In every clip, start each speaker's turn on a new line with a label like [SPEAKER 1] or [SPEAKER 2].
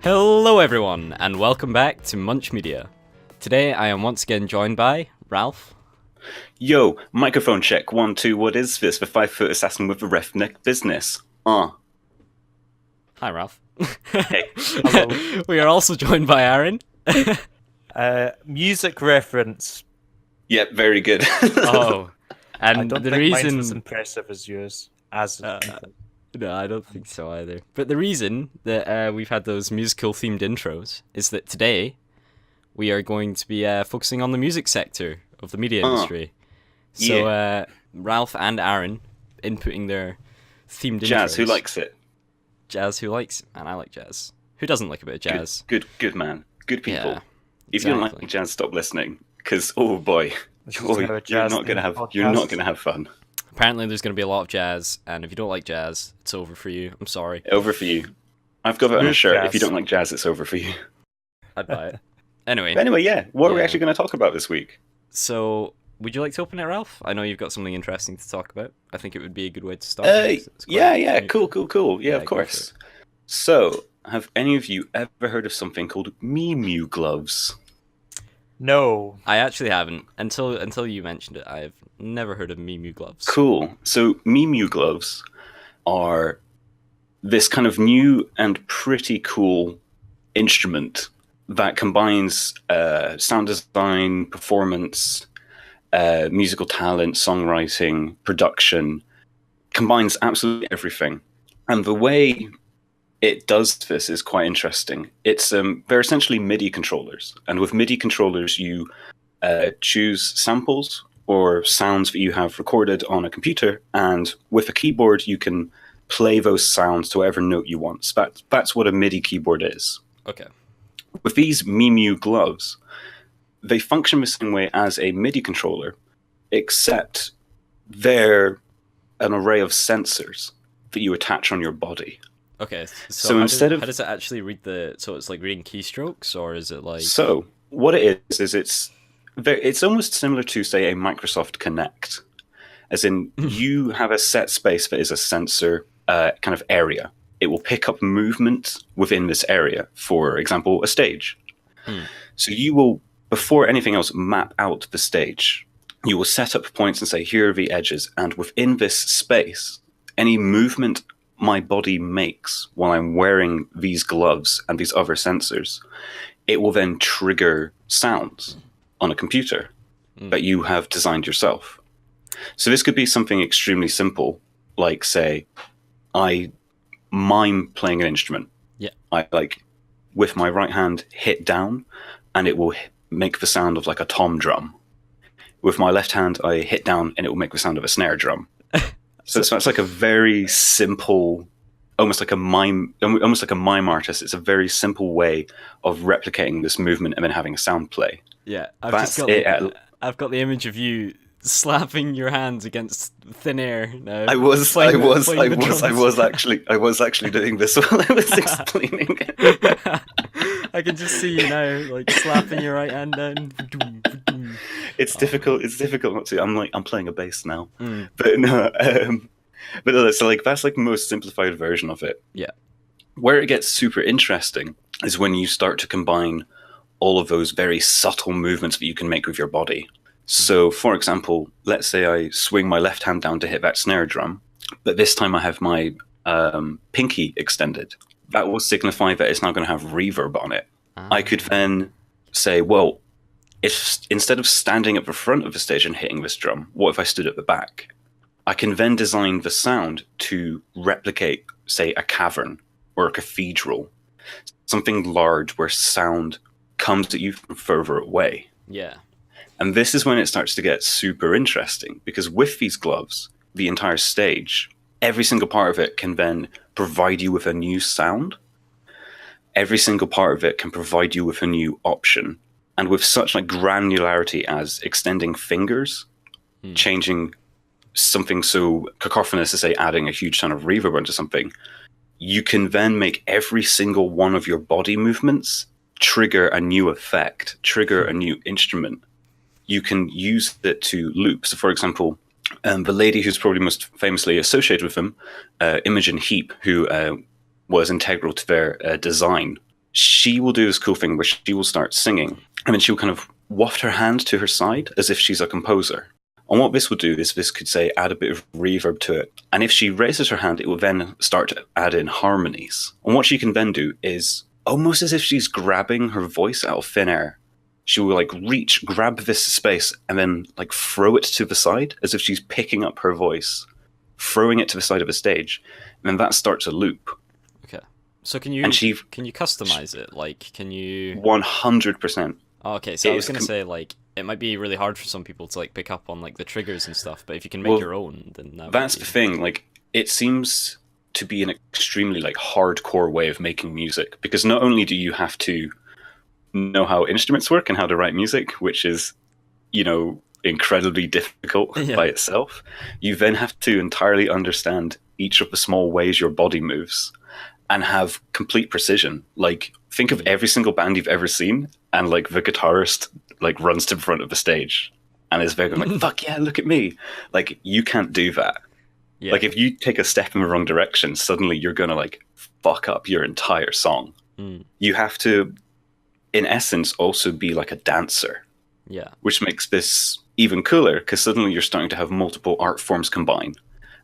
[SPEAKER 1] Hello everyone, and welcome back to Munch Media. Today I am once again joined by Ralph.
[SPEAKER 2] Yo, microphone check, 1, 2, what is this? The 5-foot assassin with the ref-neck business.
[SPEAKER 1] Hi Ralph.
[SPEAKER 2] Hey.
[SPEAKER 3] Hello.
[SPEAKER 1] We are also joined by Aaron.
[SPEAKER 3] Music reference.
[SPEAKER 2] Yep, very good.
[SPEAKER 1] Oh, and
[SPEAKER 3] I don't
[SPEAKER 1] the
[SPEAKER 3] think
[SPEAKER 1] reason...
[SPEAKER 3] mine's as impressive as yours.
[SPEAKER 1] No, I don't think so either. But the reason that we've had those musical-themed intros is that today we are going to be focusing on the music sector of the media industry. So Ralph and Aaron inputting their themed
[SPEAKER 2] Jazz,
[SPEAKER 1] intros.
[SPEAKER 2] who likes it?
[SPEAKER 1] Jazz, who likes it? And I like jazz. Who doesn't like a bit of jazz?
[SPEAKER 2] Good man. Good people.
[SPEAKER 1] Yeah,
[SPEAKER 2] If you don't
[SPEAKER 1] exactly.
[SPEAKER 2] like jazz, stop listening. Because, oh boy, you're not going to have fun.
[SPEAKER 1] Apparently there's going to be a lot of jazz, and if you don't like jazz, it's over for you. I'm sorry.
[SPEAKER 2] Over for you. I've got it on a
[SPEAKER 3] Smooth
[SPEAKER 2] shirt.
[SPEAKER 3] jazz.
[SPEAKER 2] If you don't like jazz, it's over for you.
[SPEAKER 1] I'd buy it. Anyway,
[SPEAKER 2] But anyway, yeah, what are we
[SPEAKER 1] Yeah.
[SPEAKER 2] actually going to talk about this week?
[SPEAKER 1] so would you like to open it, Ralph? I know you've got something interesting to talk about. I think it would be a good way to start. It's quite
[SPEAKER 2] Yeah,
[SPEAKER 1] new.
[SPEAKER 2] cool. Yeah,
[SPEAKER 1] Yeah,
[SPEAKER 2] of
[SPEAKER 1] go for
[SPEAKER 2] course. So, have any of you ever heard of something called Mew gloves?
[SPEAKER 3] No.
[SPEAKER 1] I actually haven't. Until you mentioned it, I've never heard of Mimu gloves.
[SPEAKER 2] Cool. So Mew gloves are this kind of new and pretty cool instrument that combines sound design, performance, musical talent, songwriting, production, combines absolutely everything. And the way it does this is quite interesting. They're essentially MIDI controllers, and with MIDI controllers, you choose samples or sounds that you have recorded on a computer, and with a keyboard, you can play those sounds to whatever note you want. So that's what a MIDI keyboard is.
[SPEAKER 1] Okay.
[SPEAKER 2] With these Mew gloves, they function the same way as a MIDI controller, except they're an array of sensors that you attach on your body.
[SPEAKER 1] Okay.
[SPEAKER 2] So
[SPEAKER 1] how
[SPEAKER 2] instead
[SPEAKER 1] does,
[SPEAKER 2] of-
[SPEAKER 1] how does it actually read the? So it's like reading keystrokes, or is it like?
[SPEAKER 2] So what it is it's almost similar to, say, a Microsoft Kinect, as in you have a set space that is a sensor kind of area. It will pick up movement within this area, for example, a stage. So you will, before anything else, map out the stage. You will set up points and say, here are the edges, and within this space, any movement my body makes while I'm wearing these gloves and these other sensors, it will then trigger sounds on a computer that you have designed yourself. So this could be something extremely simple, like, say, I mime playing an instrument.
[SPEAKER 1] Yeah.
[SPEAKER 2] I, like, with my right hand, hit down, and it will make the sound of, like, a tom drum. With my left hand, I hit down, and it will make the sound of a snare drum. So it's like a very simple, almost like a mime artist. It's a very simple way of replicating this movement and then having a sound play.
[SPEAKER 1] Yeah,
[SPEAKER 2] That's it.
[SPEAKER 1] I've got the image of you slapping your hands against thin air now.
[SPEAKER 2] I was
[SPEAKER 1] playing the drums.
[SPEAKER 2] actually doing this while I was explaining.
[SPEAKER 1] I can just see you now, like slapping your right hand down.
[SPEAKER 2] It's difficult. It's difficult not to. I'm playing a bass now,
[SPEAKER 1] Mm.
[SPEAKER 2] but no. But no, so like that's like the most simplified version of it.
[SPEAKER 1] Yeah.
[SPEAKER 2] Where it gets super interesting is when you start to combine all of those very subtle movements that you can make with your body. So, for example, let's say I swing my left hand down to hit that snare drum, but this time I have my pinky extended. That will signify that it's now going to have reverb on it. I could then say, well, if instead of standing at the front of the stage and hitting this drum, what if I stood at the back? I can then design the sound to replicate, say, a cavern or a cathedral, something large where sound comes at you from further away.
[SPEAKER 1] Yeah.
[SPEAKER 2] And this is when it starts to get super interesting, because with these gloves, the entire stage, every single part of it can then provide you with a new sound. Every single part of it can provide you with a new option. And with such like granularity as extending fingers, changing something so cacophonous as, say, adding a huge ton of reverb onto something, you can then make every single one of your body movements trigger a new effect, trigger a new instrument. You can use it to loop. So, for example, the lady who's probably most famously associated with them, Imogen Heap, who was integral to their design she will do this cool thing where she will start singing, and then she'll kind of waft her hand to her side as if she's a composer. And what this will do is this could say add a bit of reverb to it. And if she raises her hand, it will then start to add in harmonies. And what she can then do is almost as if she's grabbing her voice out of thin air. She will like grab this space and then like throw it to the side as if she's picking up her voice, throwing it to the side of the stage. And then that starts a loop.
[SPEAKER 1] Okay. So can you customize it? Like, can you
[SPEAKER 2] 100%.
[SPEAKER 1] Oh, okay, so I was gonna say like it might be really hard for some people to like pick up on like the triggers and stuff, but if you can make your own, then
[SPEAKER 2] that's the thing. Like, it seems to be an extremely like hardcore way of making music, because not only do you have to know how instruments work and how to write music, which is, you know, incredibly difficult by itself, you then have to entirely understand each of the small ways your body moves and have complete precision. Like, think of every single band you've ever seen, and like the guitarist like runs to the front of the stage and is very like, fuck yeah, look at me. Like, you can't do that. Yeah. Like, if you take a step in the wrong direction, suddenly you're gonna like fuck up your entire song. You have to, in essence, also be like a dancer.
[SPEAKER 1] Yeah. Which
[SPEAKER 2] makes this even cooler, because suddenly you're starting to have multiple art forms combine.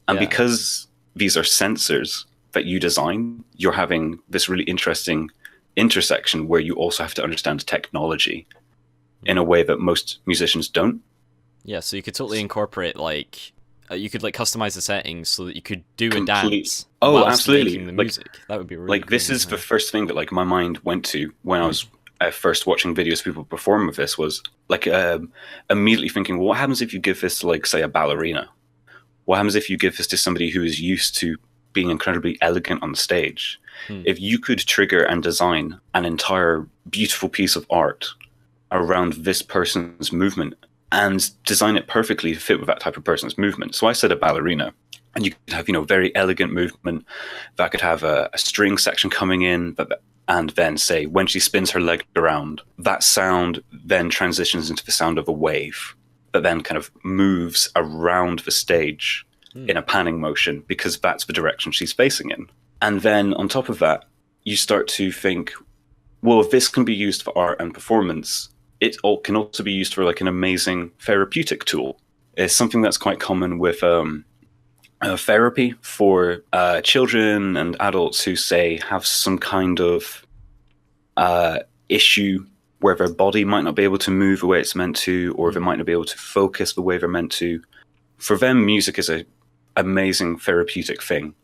[SPEAKER 2] And because these are sensors that you design, you're having this really interesting intersection where you also have to understand technology in a way that most musicians don't.
[SPEAKER 1] Yeah, so you could totally incorporate like you could like customize the settings so that you could do a dance.
[SPEAKER 2] Oh, absolutely!
[SPEAKER 1] Making the music. That would be really
[SPEAKER 2] like
[SPEAKER 1] cool,
[SPEAKER 2] this is the first thing that like my mind went to when I was first watching videos of people perform with this, was like immediately thinking, well, what happens if you give this to, like, say, a ballerina? What happens if you give this to somebody who is used to being incredibly elegant on stage? If you could trigger and design an entire beautiful piece of art around this person's movement and design it perfectly to fit with that type of person's movement. So I said a ballerina, and you could have, you know, very elegant movement that could have a string section coming in, and then say when she spins her leg around, that sound then transitions into the sound of a wave that then kind of moves around the stage in a panning motion, because that's the direction she's facing in. And then on top of that, you start to think, well, if this can be used for art and performance, it can also be used for like an amazing therapeutic tool. It's something that's quite common with therapy for children and adults who, say, have some kind of issue where their body might not be able to move the way it's meant to, or they might not be able to focus the way they're meant to. For them, music is an amazing therapeutic thing.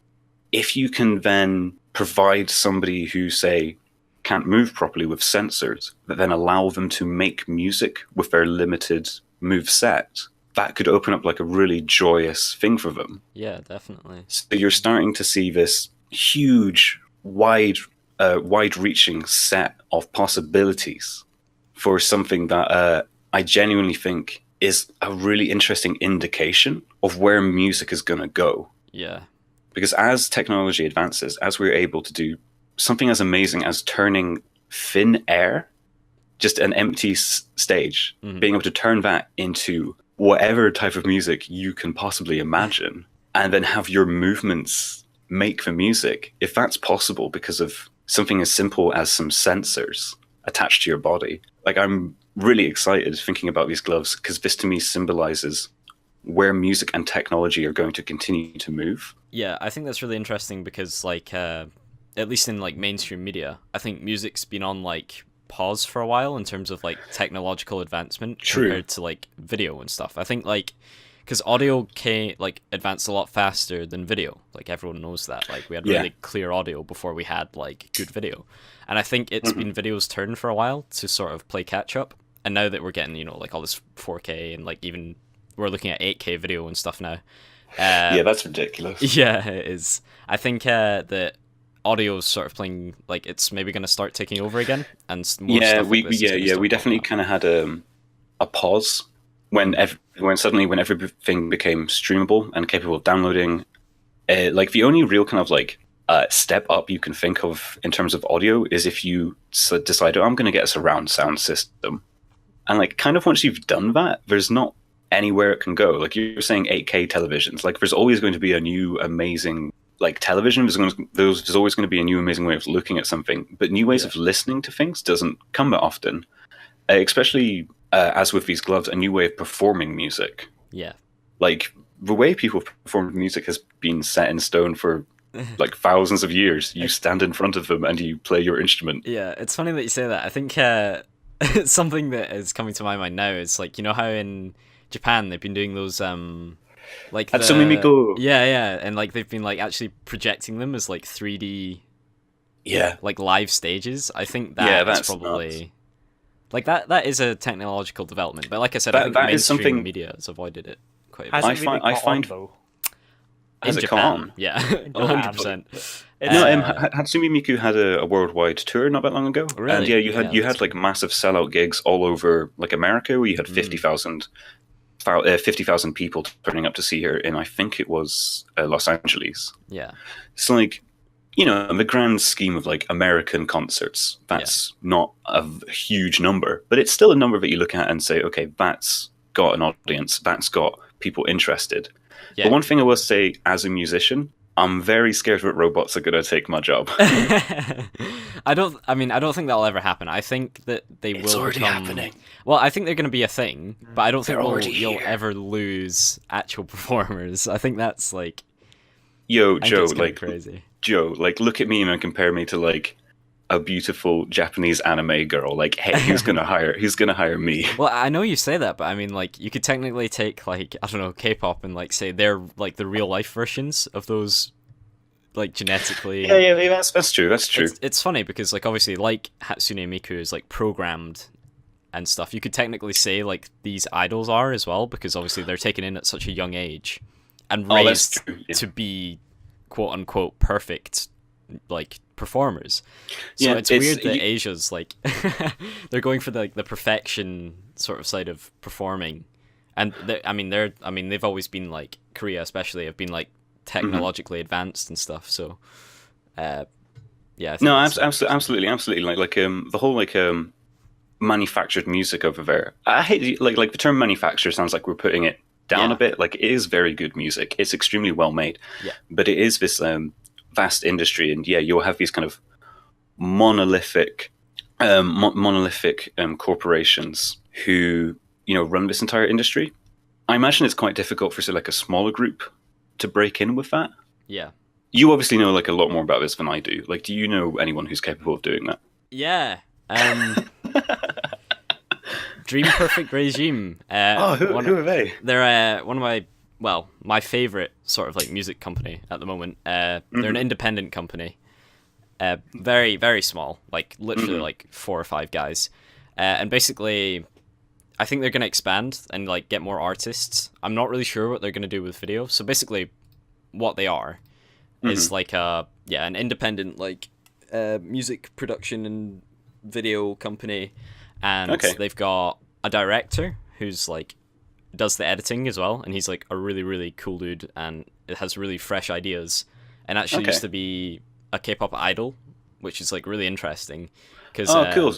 [SPEAKER 2] If you can then provide somebody who, say, can't move properly with sensors, but then allow them to make music with their limited move set, that could open up like a really joyous thing for them.
[SPEAKER 1] Yeah, definitely.
[SPEAKER 2] So you're starting to see this huge, wide-reaching set of possibilities for something that I genuinely think is a really interesting indication of where music is going to go.
[SPEAKER 1] Yeah.
[SPEAKER 2] Because as technology advances, as we're able to do something as amazing as turning thin air, just an empty stage, being able to turn that into whatever type of music you can possibly imagine, and then have your movements make the music, if that's possible because of something as simple as some sensors attached to your body. Like, I'm really excited thinking about these gloves, because this to me symbolizes where music and technology are going to continue to move.
[SPEAKER 1] Yeah, I think that's really interesting because, like, at least in like mainstream media, I think music's been on like pause for a while in terms of like technological advancement compared to like video and stuff. I think like because audio advanced a lot faster than video. Like, everyone knows that. Like, we had really clear audio before we had like good video, and I think it's been video's turn for a while to sort of play catch up. And now that we're getting, you know, like all this 4K and like even we're looking at 8K video and stuff now.
[SPEAKER 2] Yeah, that's ridiculous.
[SPEAKER 1] Yeah, it is. I think that audio's sort of playing, like, it's maybe going to start taking over again, and more stuff like this
[SPEAKER 2] we definitely kind of had a pause when suddenly everything became streamable and capable of downloading. Like, the only real kind of like step up you can think of in terms of audio is if you decide, oh, I'm going to get a surround sound system, and like kind of once you've done that, there's not anywhere it can go. Like, you're saying 8K televisions, like there's always going to be a new amazing like television, there's always going to be a new amazing way of looking at something, but new ways
[SPEAKER 1] Yeah.
[SPEAKER 2] of listening to things doesn't come that often. Especially as with these gloves, a new way of performing music.
[SPEAKER 1] Yeah.
[SPEAKER 2] Like the way people perform music has been set in stone for like thousands of years. You stand in front of them and you play your instrument.
[SPEAKER 1] Yeah, it's funny that you say that. I think something that is coming to my mind now is like, you know how in Japan they've been doing those like
[SPEAKER 2] Hatsune Miku.
[SPEAKER 1] yeah, and like they've been like actually projecting them as like 3D
[SPEAKER 2] Yeah,
[SPEAKER 1] like live stages. I think
[SPEAKER 2] Yeah,
[SPEAKER 1] that is
[SPEAKER 2] that's
[SPEAKER 1] probably
[SPEAKER 2] nuts.
[SPEAKER 1] like that is a technological development. But like I said, I
[SPEAKER 2] That-
[SPEAKER 1] think
[SPEAKER 2] that is
[SPEAKER 1] mainstream
[SPEAKER 2] something-
[SPEAKER 1] media has avoided it quite a bit.
[SPEAKER 3] Hasn't
[SPEAKER 2] I find-
[SPEAKER 3] really
[SPEAKER 2] I
[SPEAKER 3] caught
[SPEAKER 2] find-
[SPEAKER 3] on, though.
[SPEAKER 2] Has
[SPEAKER 1] In
[SPEAKER 2] it come
[SPEAKER 1] Japan,
[SPEAKER 2] on?
[SPEAKER 1] yeah,
[SPEAKER 3] Japan.
[SPEAKER 1] 100%.
[SPEAKER 2] No, Hatsune Miku had a worldwide tour not that long ago, and
[SPEAKER 1] Really?
[SPEAKER 2] yeah,
[SPEAKER 1] Yeah,
[SPEAKER 2] you
[SPEAKER 1] that's
[SPEAKER 2] had like massive sellout gigs all over like America, where you had 50,000 people turning up to see her in, I think it was Los Angeles.
[SPEAKER 1] Yeah,
[SPEAKER 2] It's like, you know, in the grand scheme of like American concerts, that's not a huge number, but it's still a number that you look at and say, okay, that's got an audience, that's got people interested.
[SPEAKER 1] yeah.
[SPEAKER 2] But one thing I will say as a musician, I'm very scared that robots are going to take my job.
[SPEAKER 1] I don't think that'll ever happen. I think that they will become. Well, I think they're going to be a thing, but I don't think
[SPEAKER 2] They're already
[SPEAKER 1] you'll
[SPEAKER 2] here.
[SPEAKER 1] ever lose actual performers. I think that's like
[SPEAKER 2] Yo,
[SPEAKER 1] I think
[SPEAKER 2] Joe,
[SPEAKER 1] it's kinda
[SPEAKER 2] like
[SPEAKER 1] crazy.
[SPEAKER 2] Joe, like look at me and compare me to like a beautiful Japanese anime girl. Like, hey, who's gonna hire me?
[SPEAKER 1] Well, I know you say that, but I mean, like, you could technically take like I don't know K-pop and like say they're like the real life versions of those, like genetically.
[SPEAKER 2] Yeah, that's true. That's true.
[SPEAKER 1] It's funny because like obviously like Hatsune Miku is like programmed and stuff. You could technically say like these idols are as well because obviously they're taken in at such a young age and
[SPEAKER 2] Oh, that's
[SPEAKER 1] raised
[SPEAKER 2] true, yeah.
[SPEAKER 1] to be quote unquote perfect like performers. So
[SPEAKER 2] Yeah,
[SPEAKER 1] it's
[SPEAKER 2] it's-
[SPEAKER 1] weird that
[SPEAKER 2] you-
[SPEAKER 1] Asia's like they're going for the perfection sort of side of performing. And they've always been like Korea especially have been like technologically advanced and stuff. So yeah, I think
[SPEAKER 2] No,
[SPEAKER 1] it's,
[SPEAKER 2] absolutely. Like the whole like manufactured music over there. I hate like the term manufacturer sounds like we're putting it down
[SPEAKER 1] Yeah.
[SPEAKER 2] a bit. Like it is very good music. It's extremely well made.
[SPEAKER 1] Yeah.
[SPEAKER 2] But it is this vast industry, and yeah, you'll have these kind of monolithic corporations who run this entire industry. I imagine it's quite difficult for say like a smaller group to break in with that.
[SPEAKER 1] yeah.
[SPEAKER 2] You obviously know like a lot more about this than I do. Like, do you know anyone who's capable of doing that?
[SPEAKER 1] Yeah. Dream Perfect Regime.
[SPEAKER 2] Who are they?
[SPEAKER 1] They're one of my favorite sort of like music company at the moment. They're an independent company. Very, very small, like literally like 4 or 5 guys. And basically, I think they're going to expand and like get more artists. I'm not really sure what they're going to do with video. So basically, what they are is like an independent like music production and video company, and
[SPEAKER 2] Okay.
[SPEAKER 1] they've got a director who's like does the editing as well, and he's like a really really cool dude, and it has really fresh ideas, and actually
[SPEAKER 2] Okay.
[SPEAKER 1] used to be a K-pop idol, which is like really interesting. Cause,
[SPEAKER 2] Oh, cool.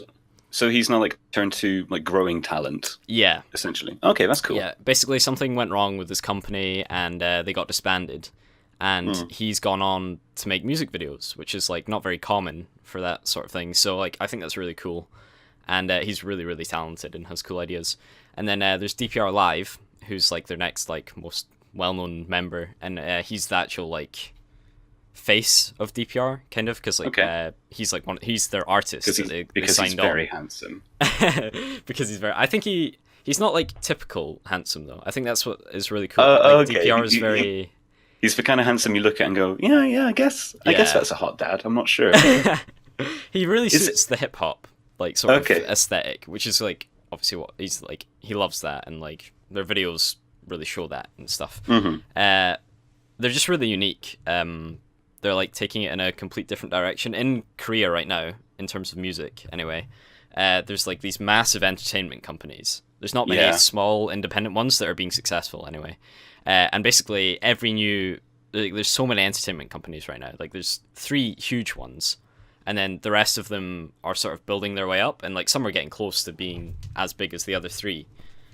[SPEAKER 2] So he's now like turned to like growing talent,
[SPEAKER 1] Yeah,
[SPEAKER 2] essentially. Okay, that's cool.
[SPEAKER 1] yeah. Basically, something went wrong with this company, and they got disbanded. And he's gone on to make music videos, which is like not very common for that sort of thing. So like I think that's really cool, and he's really really talented and has cool ideas. And then there's DPR Live, who's like their next like most well-known member, and he's the actual like face of DPR kind of because like
[SPEAKER 2] Okay.
[SPEAKER 1] he's their artist
[SPEAKER 2] Because
[SPEAKER 1] that they
[SPEAKER 2] he's
[SPEAKER 1] signed
[SPEAKER 2] very
[SPEAKER 1] on.
[SPEAKER 2] handsome.
[SPEAKER 1] Because he's very. I think he's not like typical handsome though. I think that's what is really cool.
[SPEAKER 2] Oh,
[SPEAKER 1] Like,
[SPEAKER 2] okay.
[SPEAKER 1] DPR is
[SPEAKER 2] You-
[SPEAKER 1] very.
[SPEAKER 2] He's the kind of handsome you look at and go, yeah, I guess
[SPEAKER 1] Yeah.
[SPEAKER 2] that's a hot dad. I'm not sure.
[SPEAKER 1] He really
[SPEAKER 2] Is it-
[SPEAKER 1] suits the hip hop like sort
[SPEAKER 2] Okay.
[SPEAKER 1] of aesthetic, which is like obviously what he's like. He loves that, and like their videos really show that and stuff.
[SPEAKER 2] Mhm.
[SPEAKER 1] They're just really unique. They're like taking it in a complete different direction in Korea right now in terms of music. Anyway, there's like these massive entertainment companies. There's not many
[SPEAKER 2] Yeah.
[SPEAKER 1] small independent ones that are being successful anyway. And basically there's so many entertainment companies right now. Like there's 3 huge ones, and then the rest of them are sort of building their way up, and like some are getting close to being as big as the other 3.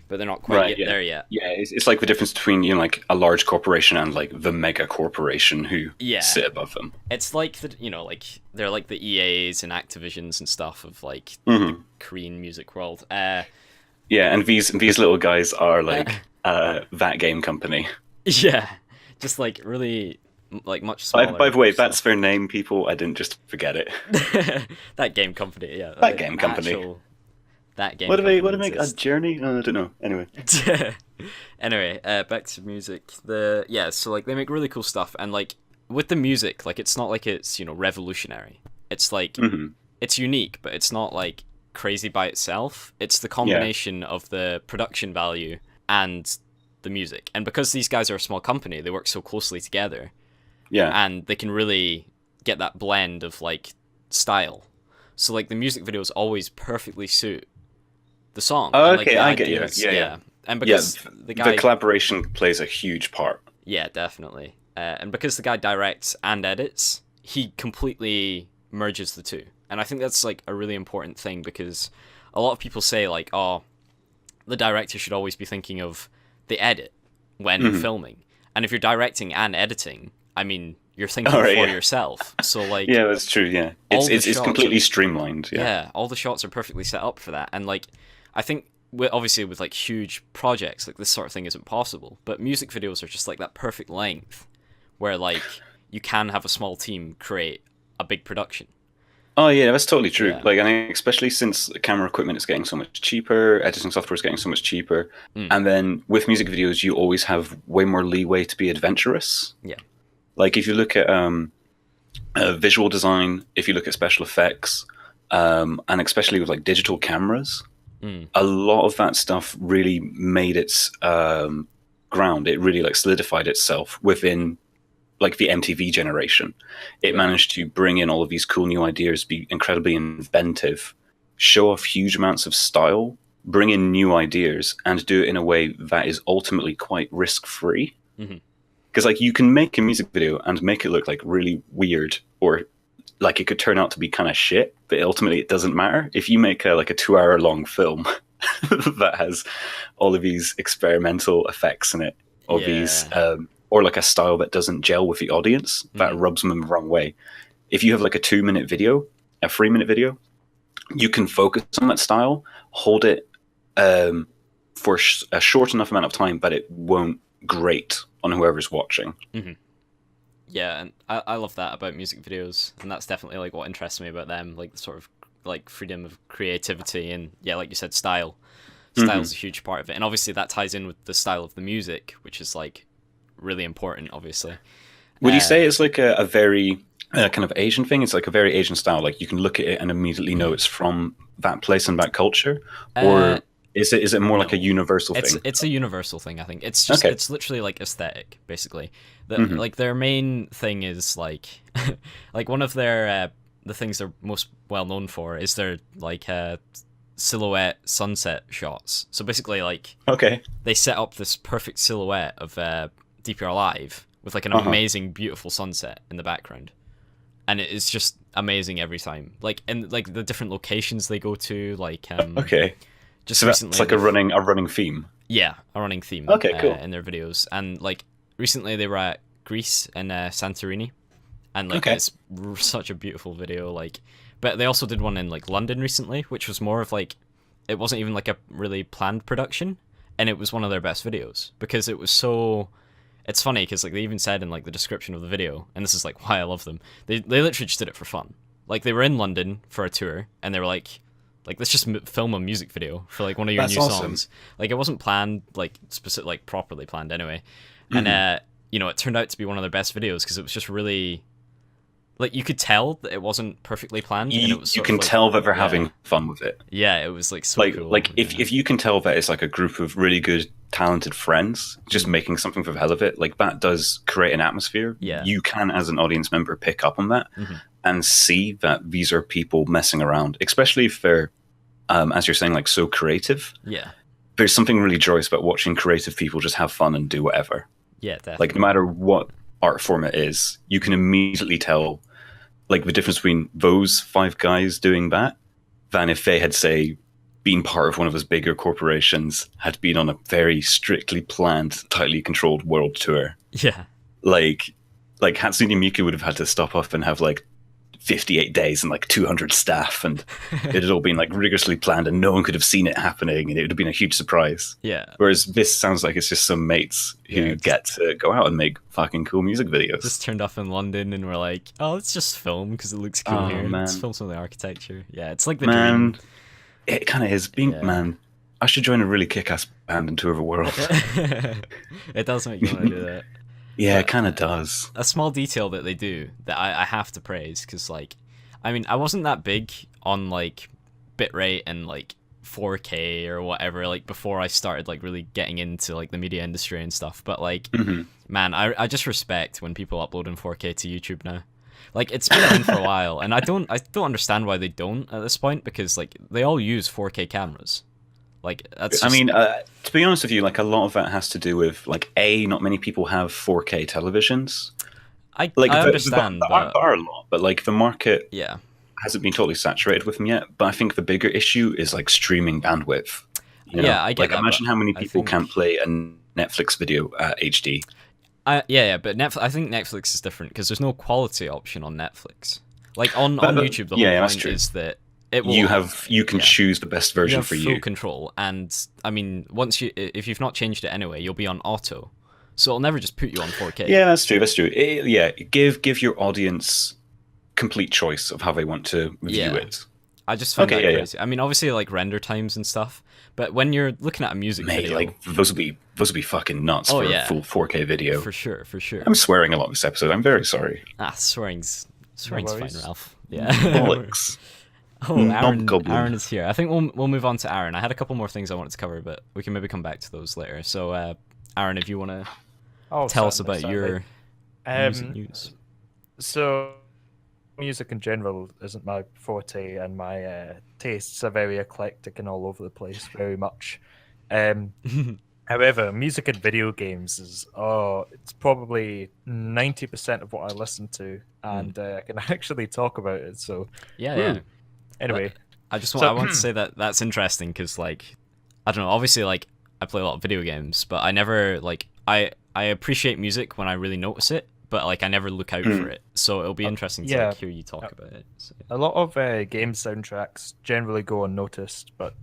[SPEAKER 1] but they're not quite there yet.
[SPEAKER 2] Yeah, it's like the difference between like a large corporation and like the mega corporation who sit above them.
[SPEAKER 1] It's like like they're like the EAs and Activisions and stuff of like
[SPEAKER 2] Mm-hmm.
[SPEAKER 1] the Korean music world.
[SPEAKER 2] Yeah, and these little guys are like that game company.
[SPEAKER 1] Yeah, just like really like much smaller.
[SPEAKER 2] By the way, that's their name, people. I didn't just forget it.
[SPEAKER 1] That game company, yeah.
[SPEAKER 2] That game company.
[SPEAKER 1] That game.
[SPEAKER 2] What do they make? A Journey? I don't know. Anyway.
[SPEAKER 1] Anyway, back to music. So like they make really cool stuff, and like with the music, like it's not like it's revolutionary. It's like it's unique, but it's not like crazy by itself. It's the combination of the production value and the music, and because these guys are a small company, they work so closely together.
[SPEAKER 2] Yeah,
[SPEAKER 1] and they can really get that blend of like style. So like the music videos always perfectly suit the song.
[SPEAKER 2] Oh,
[SPEAKER 1] and, like,
[SPEAKER 2] okay,
[SPEAKER 1] the
[SPEAKER 2] I get you.
[SPEAKER 1] ideas,
[SPEAKER 2] Yeah.
[SPEAKER 1] And because the
[SPEAKER 2] collaboration plays a huge part.
[SPEAKER 1] Yeah, definitely. And because the guy directs and edits, he completely merges the two. And I think that's like a really important thing, because a lot of people say like, oh, the director should always be thinking of the edit when filming. And if you're directing and editing, I mean, you're thinking for yourself. So like,
[SPEAKER 2] yeah, that's true. Yeah, it's completely streamlined. Yeah,
[SPEAKER 1] all the shots are perfectly set up for that. And like, I think obviously with like huge projects, like this sort of thing isn't possible. But music videos are just like that perfect length, where like you can have a small team create a big production.
[SPEAKER 2] Oh yeah, that's totally true.
[SPEAKER 1] Yeah.
[SPEAKER 2] Like, I mean, especially since camera equipment is getting so much cheaper, editing software is getting so much cheaper, and then with music videos, you always have way more leeway to be adventurous.
[SPEAKER 1] Yeah.
[SPEAKER 2] Like if you look at visual design, if you look at special effects, and especially with like digital cameras, a lot of that stuff really made its ground. It really like solidified itself within like the MTV generation. It managed to bring in all of these cool new ideas, be incredibly inventive, show off huge amounts of style, bring in new ideas, and do it in a way that is ultimately quite risk-free. Because like you can make a music video and make it look like really weird, or like it could turn out to be kind of shit, but ultimately it doesn't matter. If you make like a 2-hour long film that has all of these experimental effects in it, or these or like a style that doesn't gel with the audience, that rubs them the wrong way. If you have like a 2-minute video, a 3-minute video, you can focus on that style, hold it for a short enough amount of time, but it won't grate on whoever's watching.
[SPEAKER 1] Yeah, and I love that about music videos, and that's definitely like what interests me about them, like the sort of like freedom of creativity, and yeah, like you said, style. Style's a huge part of it, and obviously that ties in with the style of the music, which is like really important, obviously.
[SPEAKER 2] Would you say it's like a very kind of Asian thing? It's like a very Asian style, like you can look at it and immediately know it's from that place and that culture, or is it more like a universal thing?
[SPEAKER 1] It's a universal thing, I think. It's just it's literally like aesthetic, basically. Like their main thing is like like one of their the things they're most well known for is their like silhouette sunset shots. So basically like they set up this perfect silhouette of DPR Live with like an amazing beautiful sunset in the background, and it is just amazing every time. Like, and like the different locations they go to, like just
[SPEAKER 2] so
[SPEAKER 1] recently
[SPEAKER 2] it's like a running theme.
[SPEAKER 1] Yeah, a running theme.
[SPEAKER 2] Cool.
[SPEAKER 1] In their videos, and like recently they were at Greece and Santorini, and like it's such a beautiful video. Like, but they also did one in like London recently, which was more of like, it wasn't even like a really planned production, and it was one of their best videos because it was so. It's funny because like they even said in like the description of the video, and this is like why I love them. They literally just did it for fun. Like they were in London for a tour, and they were like let's just film a music video for like one of your new songs. Like it wasn't planned, like specific, like properly planned anyway. And it turned out to be one of their best videos because it was just really, like you could tell that it wasn't perfectly planned. And it was
[SPEAKER 2] you can tell that they're having fun with it.
[SPEAKER 1] Yeah, it was like so cool.
[SPEAKER 2] Like if you can tell that it's like a group of really good, talented friends just making something for the hell of it, like that does create an atmosphere.
[SPEAKER 1] Yeah,
[SPEAKER 2] you can as an audience member pick up on that and see that these are people messing around, especially if they're as you're saying, like so creative.
[SPEAKER 1] Yeah,
[SPEAKER 2] there's something really joyous about watching creative people just have fun and do whatever.
[SPEAKER 1] Yeah, definitely.
[SPEAKER 2] Like no matter what art form it is, you can immediately tell like the difference between those 5 guys doing that than if they had, say, been part of one of those bigger corporations, had been on a very strictly planned, tightly controlled world tour.
[SPEAKER 1] Yeah.
[SPEAKER 2] Like Hatsune Miku would have had to stop off and have like 58 days and like 200 staff, and it had all been like rigorously planned, and no one could have seen it happening, and it would have been a huge surprise.
[SPEAKER 1] Yeah.
[SPEAKER 2] Whereas this sounds like it's just some mates who get to go out and make fucking cool music videos.
[SPEAKER 1] Just turned off in London and we're like, oh, let's just film because it looks cool here.
[SPEAKER 2] Man.
[SPEAKER 1] Let's film some of the architecture. Yeah, it's like the dream.
[SPEAKER 2] It kind of is. Man, I should join a really kick-ass band and tour the world.
[SPEAKER 1] It does make you want to do that.
[SPEAKER 2] Yeah, it kind of does.
[SPEAKER 1] A small detail that they do that I have to praise, because like, I mean, I wasn't that big on like bitrate and like 4K or whatever like before I started like really getting into like the media industry and stuff, but like, man, I just respect when people upload in 4K to YouTube now. Like, it's been around for a while, and I don't understand why they don't at this point, because like they all use 4K cameras. Like, that's just...
[SPEAKER 2] I mean, to be honest with you, like a lot of that has to do with like not many people have 4K televisions.
[SPEAKER 1] I
[SPEAKER 2] There
[SPEAKER 1] understand, but...
[SPEAKER 2] are a lot, but like the market
[SPEAKER 1] yeah
[SPEAKER 2] hasn't been totally saturated with them yet. But I think the bigger issue is like streaming bandwidth. You know?
[SPEAKER 1] Yeah, I get
[SPEAKER 2] like
[SPEAKER 1] that,
[SPEAKER 2] imagine how many people
[SPEAKER 1] think...
[SPEAKER 2] can't play a Netflix video at HD.
[SPEAKER 1] Yeah, but I think Netflix is different because there's no quality option on Netflix. Like on YouTube, the whole point is that it will,
[SPEAKER 2] you can choose the best version for you.
[SPEAKER 1] Full control, and I mean, if you've not changed it anyway, you'll be on auto, so it'll never just put you on 4K.
[SPEAKER 2] Yeah, that's true. Give your audience complete choice of how they want to view it.
[SPEAKER 1] I just find that crazy. I mean, obviously, like render times and stuff, but when you're looking at a music video,
[SPEAKER 2] like those would be fucking nuts for a full 4K video.
[SPEAKER 1] For sure.
[SPEAKER 2] I'm swearing a lot this episode. I'm very sorry.
[SPEAKER 1] Swearing's fine, Ralph. Yeah.
[SPEAKER 2] Bollocks.
[SPEAKER 1] Oh, Aaron is here. I think we'll move on to Aaron. I had a couple more things I wanted to cover, but we can maybe come back to those later. So, Aaron, if you want to tell us about your music news.
[SPEAKER 3] So, music in general isn't my forte, and my tastes are very eclectic and all over the place, very much. However, music in video games is it's probably 90% of what I listen to, and I can actually talk about it. So
[SPEAKER 1] yeah.
[SPEAKER 3] Anyway,
[SPEAKER 1] I want to say that that's interesting because, like, I don't know. Obviously, like, I play a lot of video games, but I never like I appreciate music when I really notice it, but like I never look out for it. So it'll be interesting to like, hear you talk about it. So.
[SPEAKER 3] A lot of game soundtracks generally go unnoticed, but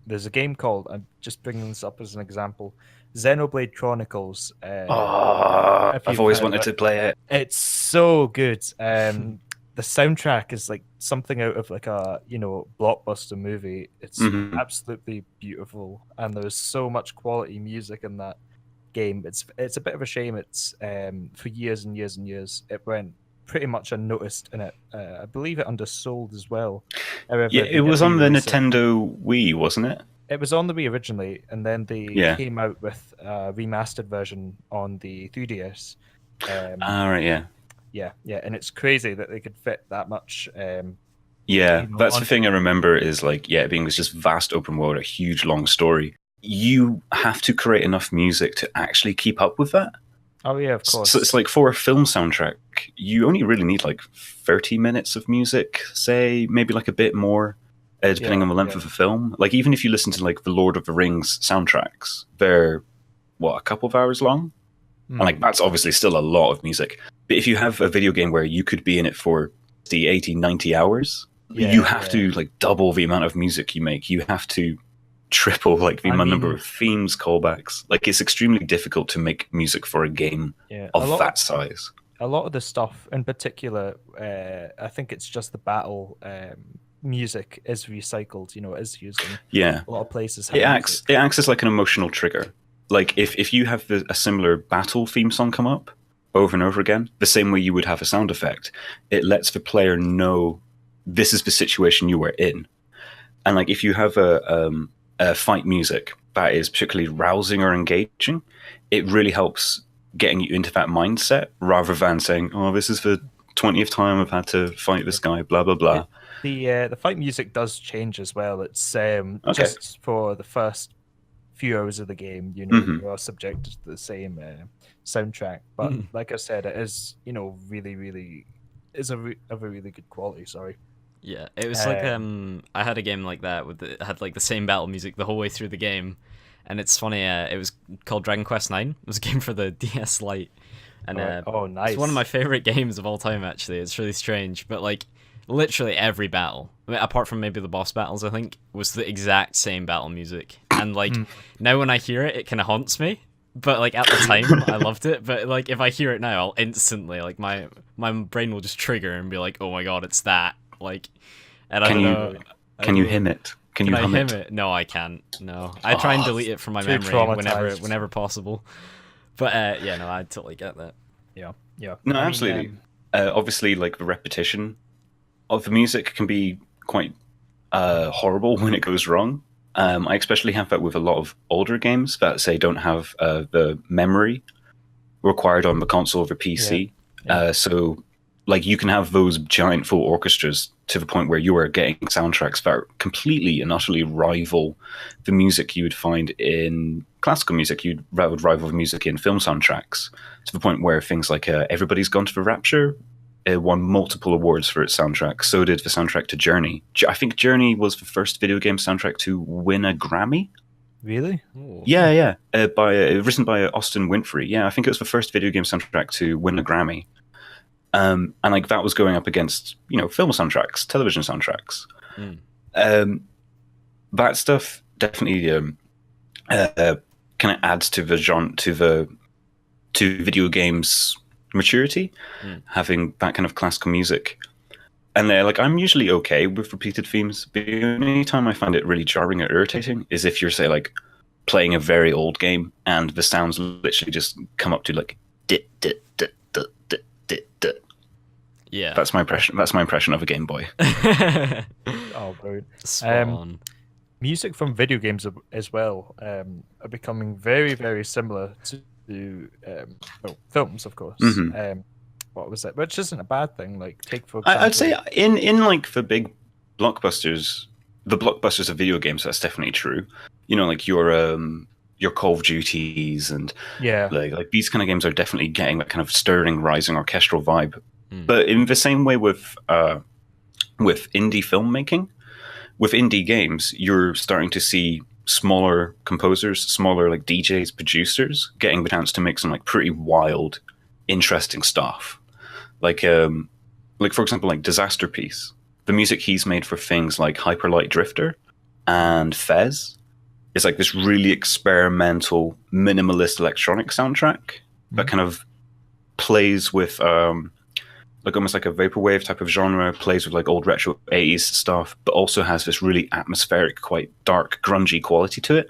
[SPEAKER 3] there's a game called, I'm just bringing this up as an example, Xenoblade Chronicles.
[SPEAKER 2] I've always wanted to play it.
[SPEAKER 3] It's so good. The soundtrack is like something out of like a blockbuster movie. It's absolutely beautiful, and there's so much quality music in that game. It's a bit of a shame. It's for years and years and years it went pretty much unnoticed, and I believe it undersold as well. However,
[SPEAKER 2] it was on the Nintendo Wii, wasn't it?
[SPEAKER 3] It was on the Wii originally, and then they came out with a remastered version on the 3DS.
[SPEAKER 2] Right,
[SPEAKER 3] yeah, and it's crazy that they could fit that much.
[SPEAKER 2] That's the thing I remember is like, it being this just vast open world, a huge long story. You have to create enough music to actually keep up with that.
[SPEAKER 3] Oh yeah, of course.
[SPEAKER 2] So it's like for a film soundtrack, you only really need like 30 minutes of music, say maybe like a bit more, depending on the length of the film. Like even if you listen to like the Lord of the Rings soundtracks, they're a couple of hours long. And like that's obviously still a lot of music. But if you have a video game where you could be in it for 80, 90 hours, you have to like double the amount of music you make. You have to triple like the number of themes, callbacks. Like it's extremely difficult to make music for a game of that size.
[SPEAKER 3] A lot of the stuff, in particular, I think it's just the battle music is recycled. It is used in a lot of places.
[SPEAKER 2] It acts as like an emotional trigger. Like if you have a similar battle theme song come up over and over again, the same way you would have a sound effect, it lets the player know this is the situation you were in. And like if you have a fight music that is particularly rousing or engaging, it really helps getting you into that mindset rather than saying, "Oh, this is the 20th time I've had to fight this guy." Blah blah blah.
[SPEAKER 3] The fight music does change as well. It's just for the first few hours of the game, you are subjected to the same soundtrack. But like I said, it is really, really is of a really good quality. Sorry.
[SPEAKER 1] Yeah, it was like I had a game like that with it had like the same battle music the whole way through the game, and it's funny. It was called Dragon Quest IX. It was a game for the DS Lite, and
[SPEAKER 3] nice.
[SPEAKER 1] it's one of my favorite games of all time. Actually, it's really strange, but like literally every battle, I mean, apart from maybe the boss battles, I think, was the exact same battle music. And like now when I hear it, it kind of haunts me. But like at the time, I loved it. But like if I hear it now, I'll instantly like my brain will just trigger and be like, oh my god, it's that. Like, and I don't know.
[SPEAKER 2] Can you him it? Can you
[SPEAKER 1] I
[SPEAKER 2] hum
[SPEAKER 1] him
[SPEAKER 2] it?
[SPEAKER 1] it? No, I can't. No, I try and delete it from my
[SPEAKER 3] too
[SPEAKER 1] memory
[SPEAKER 3] traumatized.
[SPEAKER 1] whenever possible. But yeah, no, I totally get that.
[SPEAKER 3] Yeah.
[SPEAKER 2] No,
[SPEAKER 3] I mean,
[SPEAKER 2] absolutely. Obviously, like the repetition of the music can be quite horrible when it goes wrong. I especially have that with a lot of older games that say don't have the memory required on the console or the PC.
[SPEAKER 3] Yeah.
[SPEAKER 2] So, like, you can have those giant full orchestras to the point where you are getting soundtracks that are completely and utterly rival the music you would find in classical music. That would rival music in film soundtracks, to the point where things like Everybody's Gone to the Rapture won multiple awards for its soundtrack. So did the soundtrack to Journey. I think Journey was the first video game soundtrack to win a Grammy.
[SPEAKER 3] Really?
[SPEAKER 1] Ooh.
[SPEAKER 2] Yeah. Written by Austin Winfrey. Yeah, I think it was the first video game soundtrack to win a Grammy. And like that was going up against, film soundtracks, television soundtracks. That stuff definitely kind of adds to the genre, to video games maturity, having that kind of classical music. And they're like, I'm usually okay with repeated themes. The only time I find it really jarring or irritating is if you're, say, like playing a very old game and the sounds literally just come up to like dit dit dit dit dit dit dit.
[SPEAKER 1] Yeah,
[SPEAKER 2] That's my impression of a Game Boy.
[SPEAKER 3] Oh, brilliant.
[SPEAKER 1] Spot on.
[SPEAKER 3] Music from video games as well are becoming very, very similar to films, of course. What was it? Which isn't a bad thing. Like, take for example,
[SPEAKER 2] I'd say in like the big blockbusters, the blockbusters of video games, that's definitely true. Like your Call of Duties and like these kind of games are definitely getting that kind of stirring, rising orchestral vibe. But in the same way with indie filmmaking, with indie games, you're starting to see smaller composers, smaller like DJs, producers getting the chance to make some like pretty wild, interesting stuff. Like for example, like Disaster Piece. The music he's made for things like Hyper Light Drifter and Fez is like this really experimental, minimalist electronic soundtrack that kind of plays with like almost like a vaporwave type of genre, plays with like old retro 80s stuff, but also has this really atmospheric, quite dark, grungy quality to it.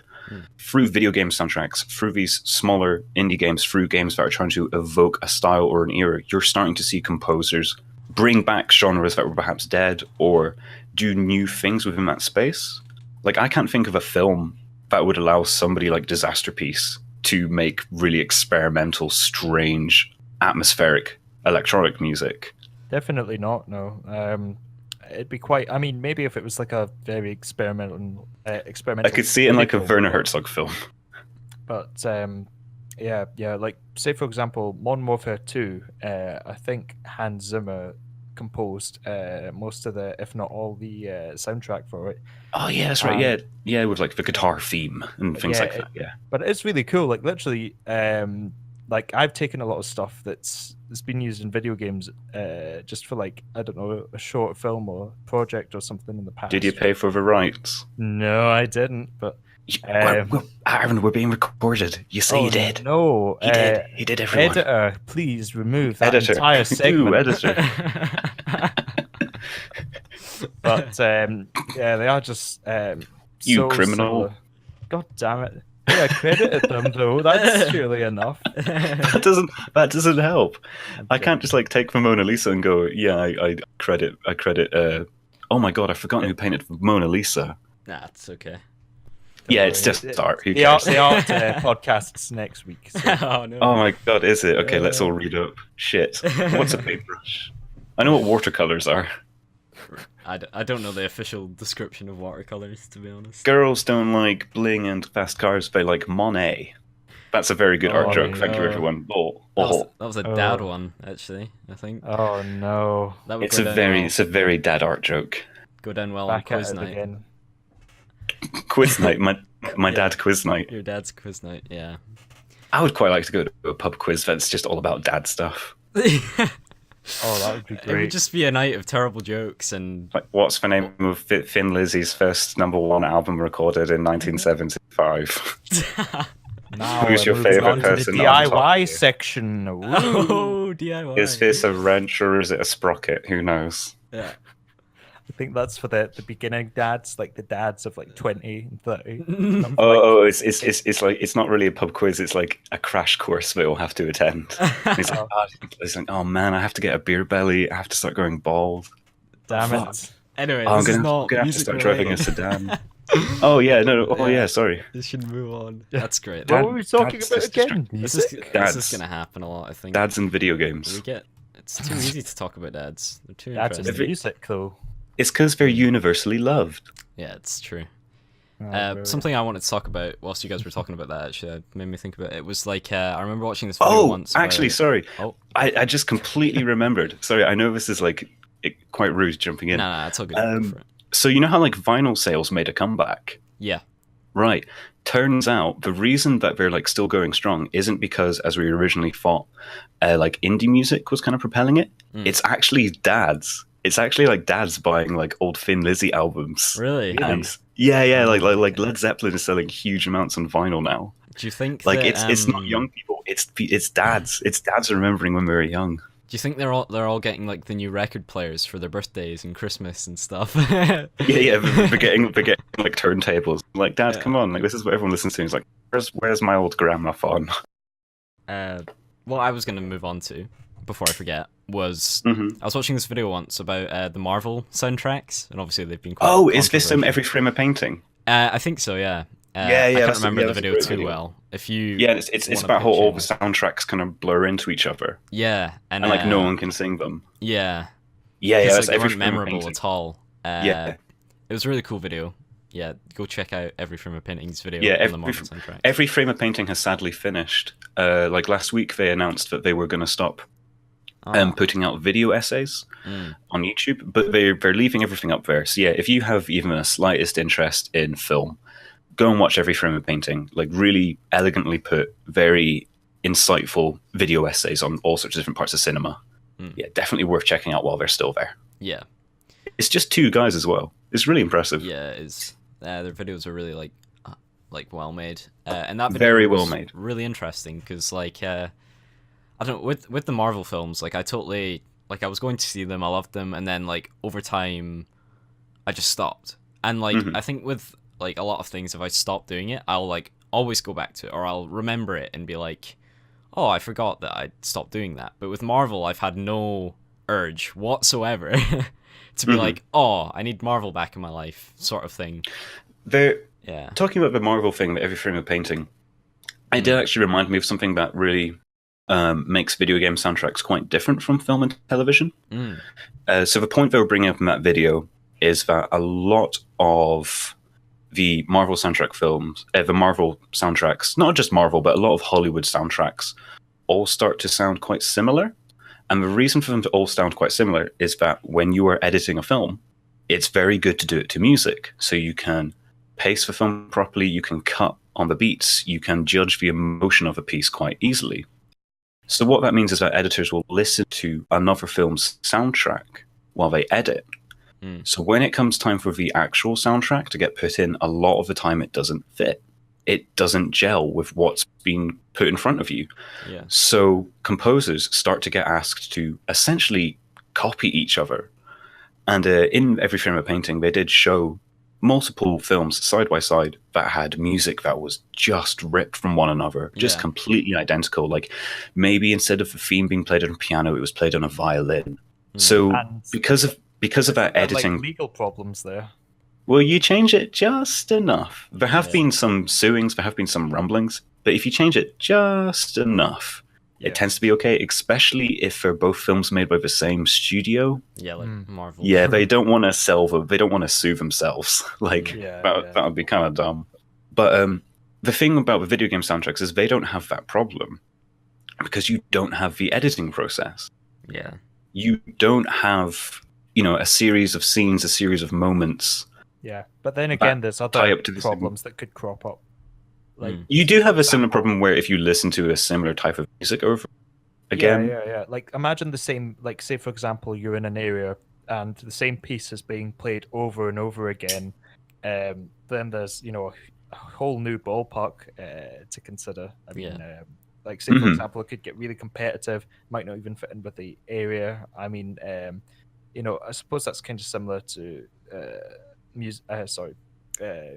[SPEAKER 2] Through video game soundtracks, through these smaller indie games, through games that are trying to evoke a style or an era, you're starting to see composers bring back genres that were perhaps dead or do new things within that space. Like, I can't think of a film that would allow somebody like Disaster Piece to make really experimental, strange, atmospheric electronic music.
[SPEAKER 3] Definitely not. No. It'd be quite. I mean, maybe if it was like a very experimental.
[SPEAKER 2] I could see it in like a Werner Herzog film.
[SPEAKER 3] But yeah. Like, say for example, Modern Warfare 2. I think Hans Zimmer composed most of the, if not all the soundtrack for it.
[SPEAKER 2] Oh yeah, that's right. Yeah, with like the guitar theme and things like that. Yeah.
[SPEAKER 3] But it's really cool. Like literally, like I've taken a lot of stuff that's been used in video games just for like, I don't know, a short film or project or something in the past.
[SPEAKER 2] Did you pay for the rights?
[SPEAKER 3] No, I didn't. But
[SPEAKER 2] Aaron, we're being recorded. You say you did.
[SPEAKER 3] No,
[SPEAKER 2] he did. He did. Everyone.
[SPEAKER 3] Editor, please remove that entire segment.
[SPEAKER 2] Editor.
[SPEAKER 3] But yeah, they are just
[SPEAKER 2] you
[SPEAKER 3] so
[SPEAKER 2] criminal.
[SPEAKER 3] Similar. God damn it. Yeah, I credited them though. That's surely enough.
[SPEAKER 2] That doesn't help. I can't just like take the Mona Lisa and go, yeah, I credit. Oh my god, I've forgotten who painted Mona Lisa.
[SPEAKER 1] Nah, it's okay.
[SPEAKER 2] Yeah, it's just art. Who
[SPEAKER 3] the
[SPEAKER 2] cares?
[SPEAKER 3] The art podcasts next week. So.
[SPEAKER 1] Oh no.
[SPEAKER 2] Oh my god, is it? Okay, let's all read up. Shit. What's a paintbrush? I know what watercolors are.
[SPEAKER 1] I don't know the official description of watercolors, to be honest.
[SPEAKER 2] Girls don't like bling and fast cars. They like Monet. That's a very good art
[SPEAKER 3] Oh,
[SPEAKER 2] joke. Thank you,
[SPEAKER 1] no.
[SPEAKER 2] everyone. Oh,
[SPEAKER 1] That was
[SPEAKER 2] oh.
[SPEAKER 1] that was a dad
[SPEAKER 3] Oh.
[SPEAKER 1] one, actually. I think
[SPEAKER 3] Oh no!
[SPEAKER 1] that would
[SPEAKER 2] It's
[SPEAKER 1] go
[SPEAKER 2] a
[SPEAKER 1] down
[SPEAKER 2] very,
[SPEAKER 1] well.
[SPEAKER 2] it's a very dad art joke.
[SPEAKER 1] Go down well on
[SPEAKER 3] Back at
[SPEAKER 1] quiz
[SPEAKER 3] it
[SPEAKER 1] night.
[SPEAKER 3] again.
[SPEAKER 2] Quiz night, my
[SPEAKER 1] Yeah.
[SPEAKER 2] dad quiz night.
[SPEAKER 1] Your dad's quiz night, yeah.
[SPEAKER 2] I would quite like to go to a pub quiz that's just all about dad stuff.
[SPEAKER 3] Oh, that would be
[SPEAKER 1] It
[SPEAKER 3] great.
[SPEAKER 1] would just be a night of terrible jokes and
[SPEAKER 2] Like, what's the name of Thin Lizzy's first #1 album recorded in 1975?
[SPEAKER 3] Now
[SPEAKER 2] Who's your
[SPEAKER 3] moving
[SPEAKER 2] favourite
[SPEAKER 3] on to the
[SPEAKER 2] person on top
[SPEAKER 3] DIY
[SPEAKER 2] here?
[SPEAKER 3] section. Ooh.
[SPEAKER 1] oh DIY.
[SPEAKER 2] Is this a wrench or is it a sprocket? Who knows?
[SPEAKER 1] Yeah.
[SPEAKER 3] I think that's for the beginning dads, like the dads of like 20 and 30.
[SPEAKER 2] Oh, it's like it's not really a pub quiz. It's like a crash course they all have to attend. And he's like, oh man, I have to get a beer belly. I have to start going bald.
[SPEAKER 3] Damn
[SPEAKER 2] Fuck.
[SPEAKER 3] it.
[SPEAKER 1] Anyway,
[SPEAKER 2] Oh, I'm
[SPEAKER 1] this is
[SPEAKER 2] gonna
[SPEAKER 1] not
[SPEAKER 2] have to
[SPEAKER 1] music
[SPEAKER 2] start driving a
[SPEAKER 1] related.
[SPEAKER 2] sedan. Oh yeah, no. Oh
[SPEAKER 1] Yeah.
[SPEAKER 2] yeah, sorry.
[SPEAKER 1] This should move on. That's great.
[SPEAKER 3] What were we talking
[SPEAKER 2] Dad's
[SPEAKER 3] about
[SPEAKER 2] just
[SPEAKER 3] again?
[SPEAKER 1] This is
[SPEAKER 3] Music?
[SPEAKER 2] Dads.
[SPEAKER 1] gonna happen a lot, I think.
[SPEAKER 2] Dads and video games.
[SPEAKER 1] It's too easy to talk about dads. They're too
[SPEAKER 3] Dads and
[SPEAKER 1] interesting.
[SPEAKER 3] music, though.
[SPEAKER 2] It's because they're universally loved.
[SPEAKER 1] Yeah, it's true.
[SPEAKER 3] Oh,
[SPEAKER 1] Something I wanted to talk about whilst you guys were talking about that actually made me think about it. It was like I remember watching this video once.
[SPEAKER 2] Actually, sorry.
[SPEAKER 1] Oh,
[SPEAKER 2] I just completely remembered. Sorry, I know this is like quite rude jumping in.
[SPEAKER 1] no, it's all good. Go for it.
[SPEAKER 2] So you know how like vinyl sales made a comeback?
[SPEAKER 1] Yeah.
[SPEAKER 2] Right. Turns out the reason that they're like still going strong isn't because, as we originally thought, like indie music was kind of propelling it. It's actually dads. It's actually like dads buying like old Thin Lizzy albums.
[SPEAKER 1] Really?
[SPEAKER 2] And yeah, like Led Zeppelin is selling huge amounts on vinyl now.
[SPEAKER 1] Do you think
[SPEAKER 2] Like
[SPEAKER 1] that,
[SPEAKER 2] it's not young people. It's dads. It's dads remembering when we were young.
[SPEAKER 1] Do you think they're all getting like the new record players for their birthdays and Christmas and stuff?
[SPEAKER 2] Yeah. They're getting like turntables. Like, Dad,
[SPEAKER 1] Yeah.
[SPEAKER 2] come on! Like, this is what everyone listens to. He's like, where's my old gramophone?
[SPEAKER 1] What I was going to move on to before I forget was
[SPEAKER 2] Mhm.
[SPEAKER 1] I was watching this video once about the Marvel soundtracks, and obviously they've been quite
[SPEAKER 2] Oh, is this
[SPEAKER 1] controversial.
[SPEAKER 2] Every Frame a Painting?
[SPEAKER 1] I think so, yeah.
[SPEAKER 2] Yeah,
[SPEAKER 1] I
[SPEAKER 2] yeah,
[SPEAKER 1] can't
[SPEAKER 2] that's-
[SPEAKER 1] remember
[SPEAKER 2] yeah,
[SPEAKER 1] the
[SPEAKER 2] that's a
[SPEAKER 1] video
[SPEAKER 2] great
[SPEAKER 1] too
[SPEAKER 2] video.
[SPEAKER 1] well. If you
[SPEAKER 2] Yeah, it's
[SPEAKER 1] wanna
[SPEAKER 2] about how
[SPEAKER 1] pitch
[SPEAKER 2] all
[SPEAKER 1] in.
[SPEAKER 2] the soundtracks kind of blur into each other,
[SPEAKER 1] Yeah, and
[SPEAKER 2] and like no one can sing them.
[SPEAKER 1] Yeah,
[SPEAKER 2] Yeah,
[SPEAKER 1] because
[SPEAKER 2] that's
[SPEAKER 1] like, they
[SPEAKER 2] Every
[SPEAKER 1] weren't
[SPEAKER 2] Frame a
[SPEAKER 1] memorable
[SPEAKER 2] Painting.
[SPEAKER 1] at all.
[SPEAKER 2] Yeah.
[SPEAKER 1] It was a really cool video. Yeah, go check out Every Frame of Painting's video
[SPEAKER 2] Yeah,
[SPEAKER 1] on the Marvel soundtrack.
[SPEAKER 2] Every Frame a Painting has sadly finished. Like last week, they announced that they were going to stop putting out video essays on YouTube, but they're leaving everything up there. So yeah, if you have even the slightest interest in film, go and watch Every Frame a Painting. Like really elegantly put, very insightful video essays on all sorts of different parts of cinema. Yeah, definitely worth checking out while they're still there.
[SPEAKER 1] Yeah,
[SPEAKER 2] It's just two guys as well. It's really impressive.
[SPEAKER 1] yeah, it's their videos are really like well made, and that video
[SPEAKER 2] Very
[SPEAKER 1] was
[SPEAKER 2] well made.
[SPEAKER 1] really interesting because like I don't know, with the Marvel films, like I totally like I was going to see them, I loved them, and then like over time I just stopped. And like I think with like a lot of things, if I stop doing it, I'll like always go back to it, or I'll remember it and be like, oh, I forgot that I stopped doing that. But with Marvel, I've had no urge whatsoever to be like, oh, I need Marvel back in my life, sort of thing.
[SPEAKER 2] They're
[SPEAKER 1] Yeah.
[SPEAKER 2] talking about the Marvel thing, that Every Frame a Painting. It did actually remind me of something that really makes video game soundtracks quite different from film and television. So the point they were bringing up in that video is that a lot of the Marvel soundtrack films, the Marvel soundtracks, not just Marvel, but a lot of Hollywood soundtracks, all start to sound quite similar. And the reason for them to all sound quite similar is that when you are editing a film, it's very good to do it to music. So you can pace the film properly, you can cut on the beats, you can judge the emotion of a piece quite easily. So what that means is that editors will listen to another film's soundtrack while they edit. So when it comes time for the actual soundtrack to get put in, a lot of the time it doesn't fit. It doesn't gel with what's been put in front of you.
[SPEAKER 1] Yeah.
[SPEAKER 2] So composers start to get asked to essentially copy each other. And in Every Frame a Painting, they did show multiple films side by side that had music that was just ripped from one another, just
[SPEAKER 1] Yeah.
[SPEAKER 2] completely identical. Like maybe instead of the theme being played on a piano, it was played on a violin. So
[SPEAKER 3] And
[SPEAKER 2] because of that
[SPEAKER 3] there are, like,
[SPEAKER 2] editing,
[SPEAKER 3] legal problems there.
[SPEAKER 2] well, you change it just enough. There have
[SPEAKER 1] Yeah.
[SPEAKER 2] been some suings, there have been some rumblings, but if you change it just enough,
[SPEAKER 3] Yeah.
[SPEAKER 2] it tends to be okay, especially if they're both films made by the same studio.
[SPEAKER 1] Yeah, like Marvel.
[SPEAKER 2] Yeah, they don't want to sell them, they don't want to sue themselves. Like,
[SPEAKER 3] Yeah,
[SPEAKER 2] that would be kind of dumb. But the thing about the video game soundtracks is they don't have that problem because you don't have the editing process.
[SPEAKER 1] Yeah.
[SPEAKER 2] You don't have, a series of scenes, a series of moments.
[SPEAKER 3] Yeah, but then again, there's
[SPEAKER 2] tie
[SPEAKER 3] other
[SPEAKER 2] up to the
[SPEAKER 3] problems that could crop up. Like
[SPEAKER 2] You do have a similar problem where if you listen to a similar type of music over again.
[SPEAKER 3] Yeah. Like imagine the same, like say for example, you're in an area and the same piece is being played over and over again. Then there's a whole new ballpark to consider. I mean, like say for example, it could get really competitive, might not even fit in with the area. I mean, I suppose that's kind of similar to music.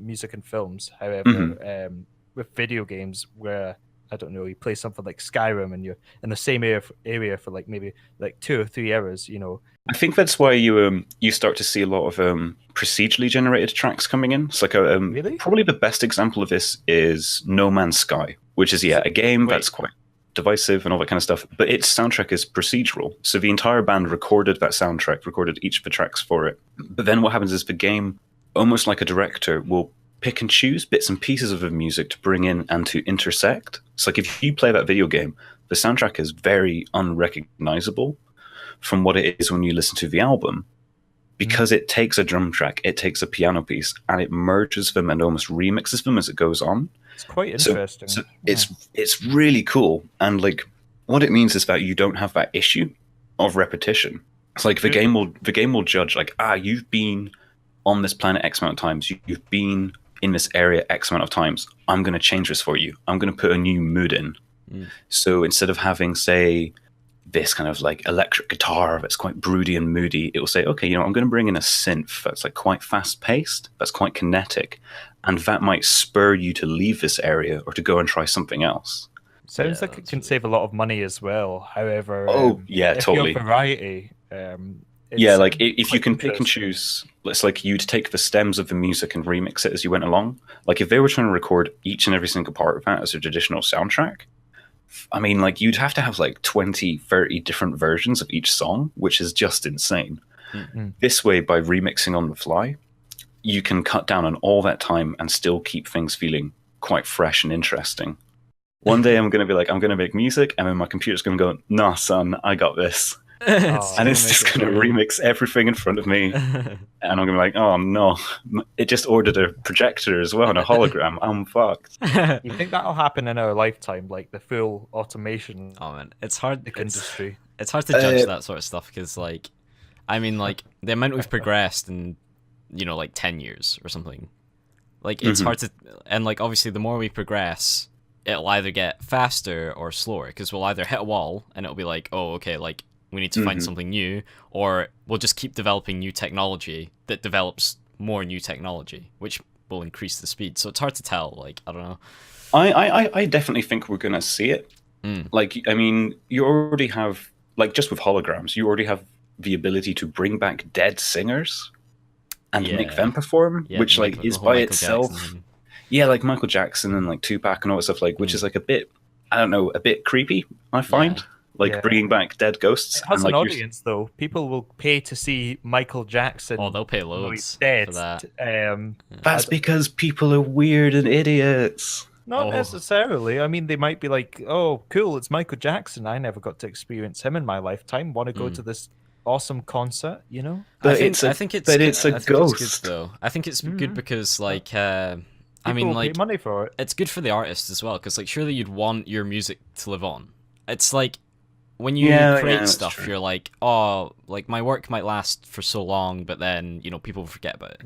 [SPEAKER 3] Music and films. However, with video games, where I don't know, you play something like Skyrim and you're in the same area for like maybe like 2 or 3 hours.
[SPEAKER 2] I think that's why you start to see a lot of procedurally generated tracks coming in. It's like
[SPEAKER 3] Really?
[SPEAKER 2] Probably the best example of this is No Man's Sky, which is a game that's quite divisive and all that kind of stuff, but its soundtrack is procedural. So the entire band recorded that soundtrack, recorded each of the tracks for it. But then what happens is the game, almost like a director, will pick and choose bits and pieces of the music to bring in and to intersect. It's like if you play that video game, the soundtrack is very unrecognizable from what it is when you listen to the album, because it takes a drum track, it takes a piano piece, and it merges them and almost remixes them as it goes on.
[SPEAKER 3] It's quite interesting.
[SPEAKER 2] So it's really cool, and like what it means is that you don't have that issue of repetition. It's like the game will judge like, you've been on this planet X amount of times, you've been in this area X amount of times. I'm going to change this for you. I'm going to put a new mood in. So instead of having, say, this kind of like electric guitar that's quite broody and moody, it will say, okay, I'm going to bring in a synth that's like quite fast paced, that's quite kinetic, and that might spur you to leave this area or to go and try something else.
[SPEAKER 3] Sounds like it can save a lot of money as well. However,
[SPEAKER 2] if totally.
[SPEAKER 3] You have variety,
[SPEAKER 2] like if you can pick and choose, it's like you'd take the stems of the music and remix it as you went along. Like if they were trying to record each and every single part of that as a traditional soundtrack, I mean, like you'd have to have like 20, 30 different versions of each song, which is just insane. This way, by remixing on the fly, you can cut down on all that time and still keep things feeling quite fresh and interesting. One day I'm going to be like, I'm going to make music, and then my computer's going to go, nah, son, I got this. And it's just going to remix everything in front of me. And I'm going to be like, oh no, it just ordered a projector as well and a hologram. I'm fucked.
[SPEAKER 3] You think that'll happen in our lifetime, like the full automation?
[SPEAKER 1] Oh man, it's hard.
[SPEAKER 3] Industry.
[SPEAKER 1] It's hard to judge that sort of stuff because, like, I mean, like the amount we've progressed in, like 10 years or something. Like it's hard to, and like obviously the more we progress, it'll either get faster or slower because we'll either hit a wall and it'll be like, oh, okay, like we need to find something new, or we'll just keep developing new technology that develops more new technology, which will increase the speed. So it's hard to tell. Like, I don't know.
[SPEAKER 2] I definitely think we're going to see it. Like, I mean, you already have, like, just with holograms, you already have the ability to bring back dead singers and make them perform, which, like, is by itself... Yeah, like Michael Jackson and, like, Tupac and all that stuff, like, which is, like, a bit, I don't know, a bit creepy, I find.
[SPEAKER 1] Yeah.
[SPEAKER 2] Like bringing back dead ghosts.
[SPEAKER 3] It has
[SPEAKER 2] and,
[SPEAKER 3] an
[SPEAKER 2] like,
[SPEAKER 3] audience, though. People will pay to see Michael Jackson.
[SPEAKER 1] Oh, they'll pay loads
[SPEAKER 3] dead.
[SPEAKER 1] for that.
[SPEAKER 2] That's because people are weird and idiots.
[SPEAKER 3] Not necessarily. I mean, they might be like, oh, cool, it's Michael Jackson. I never got to experience him in my lifetime. Want to go to this awesome concert,
[SPEAKER 2] But
[SPEAKER 1] I think it's
[SPEAKER 2] a ghost.
[SPEAKER 1] It's good, though. I think it's good because, like, I
[SPEAKER 3] People
[SPEAKER 1] mean,
[SPEAKER 3] will
[SPEAKER 1] like,
[SPEAKER 3] pay money for it.
[SPEAKER 1] It's good for the artist as well because, like, surely you'd want your music to live on. It's like when you create stuff,
[SPEAKER 2] true.
[SPEAKER 1] you're like, oh, like my work might last for so long, but then people forget about it.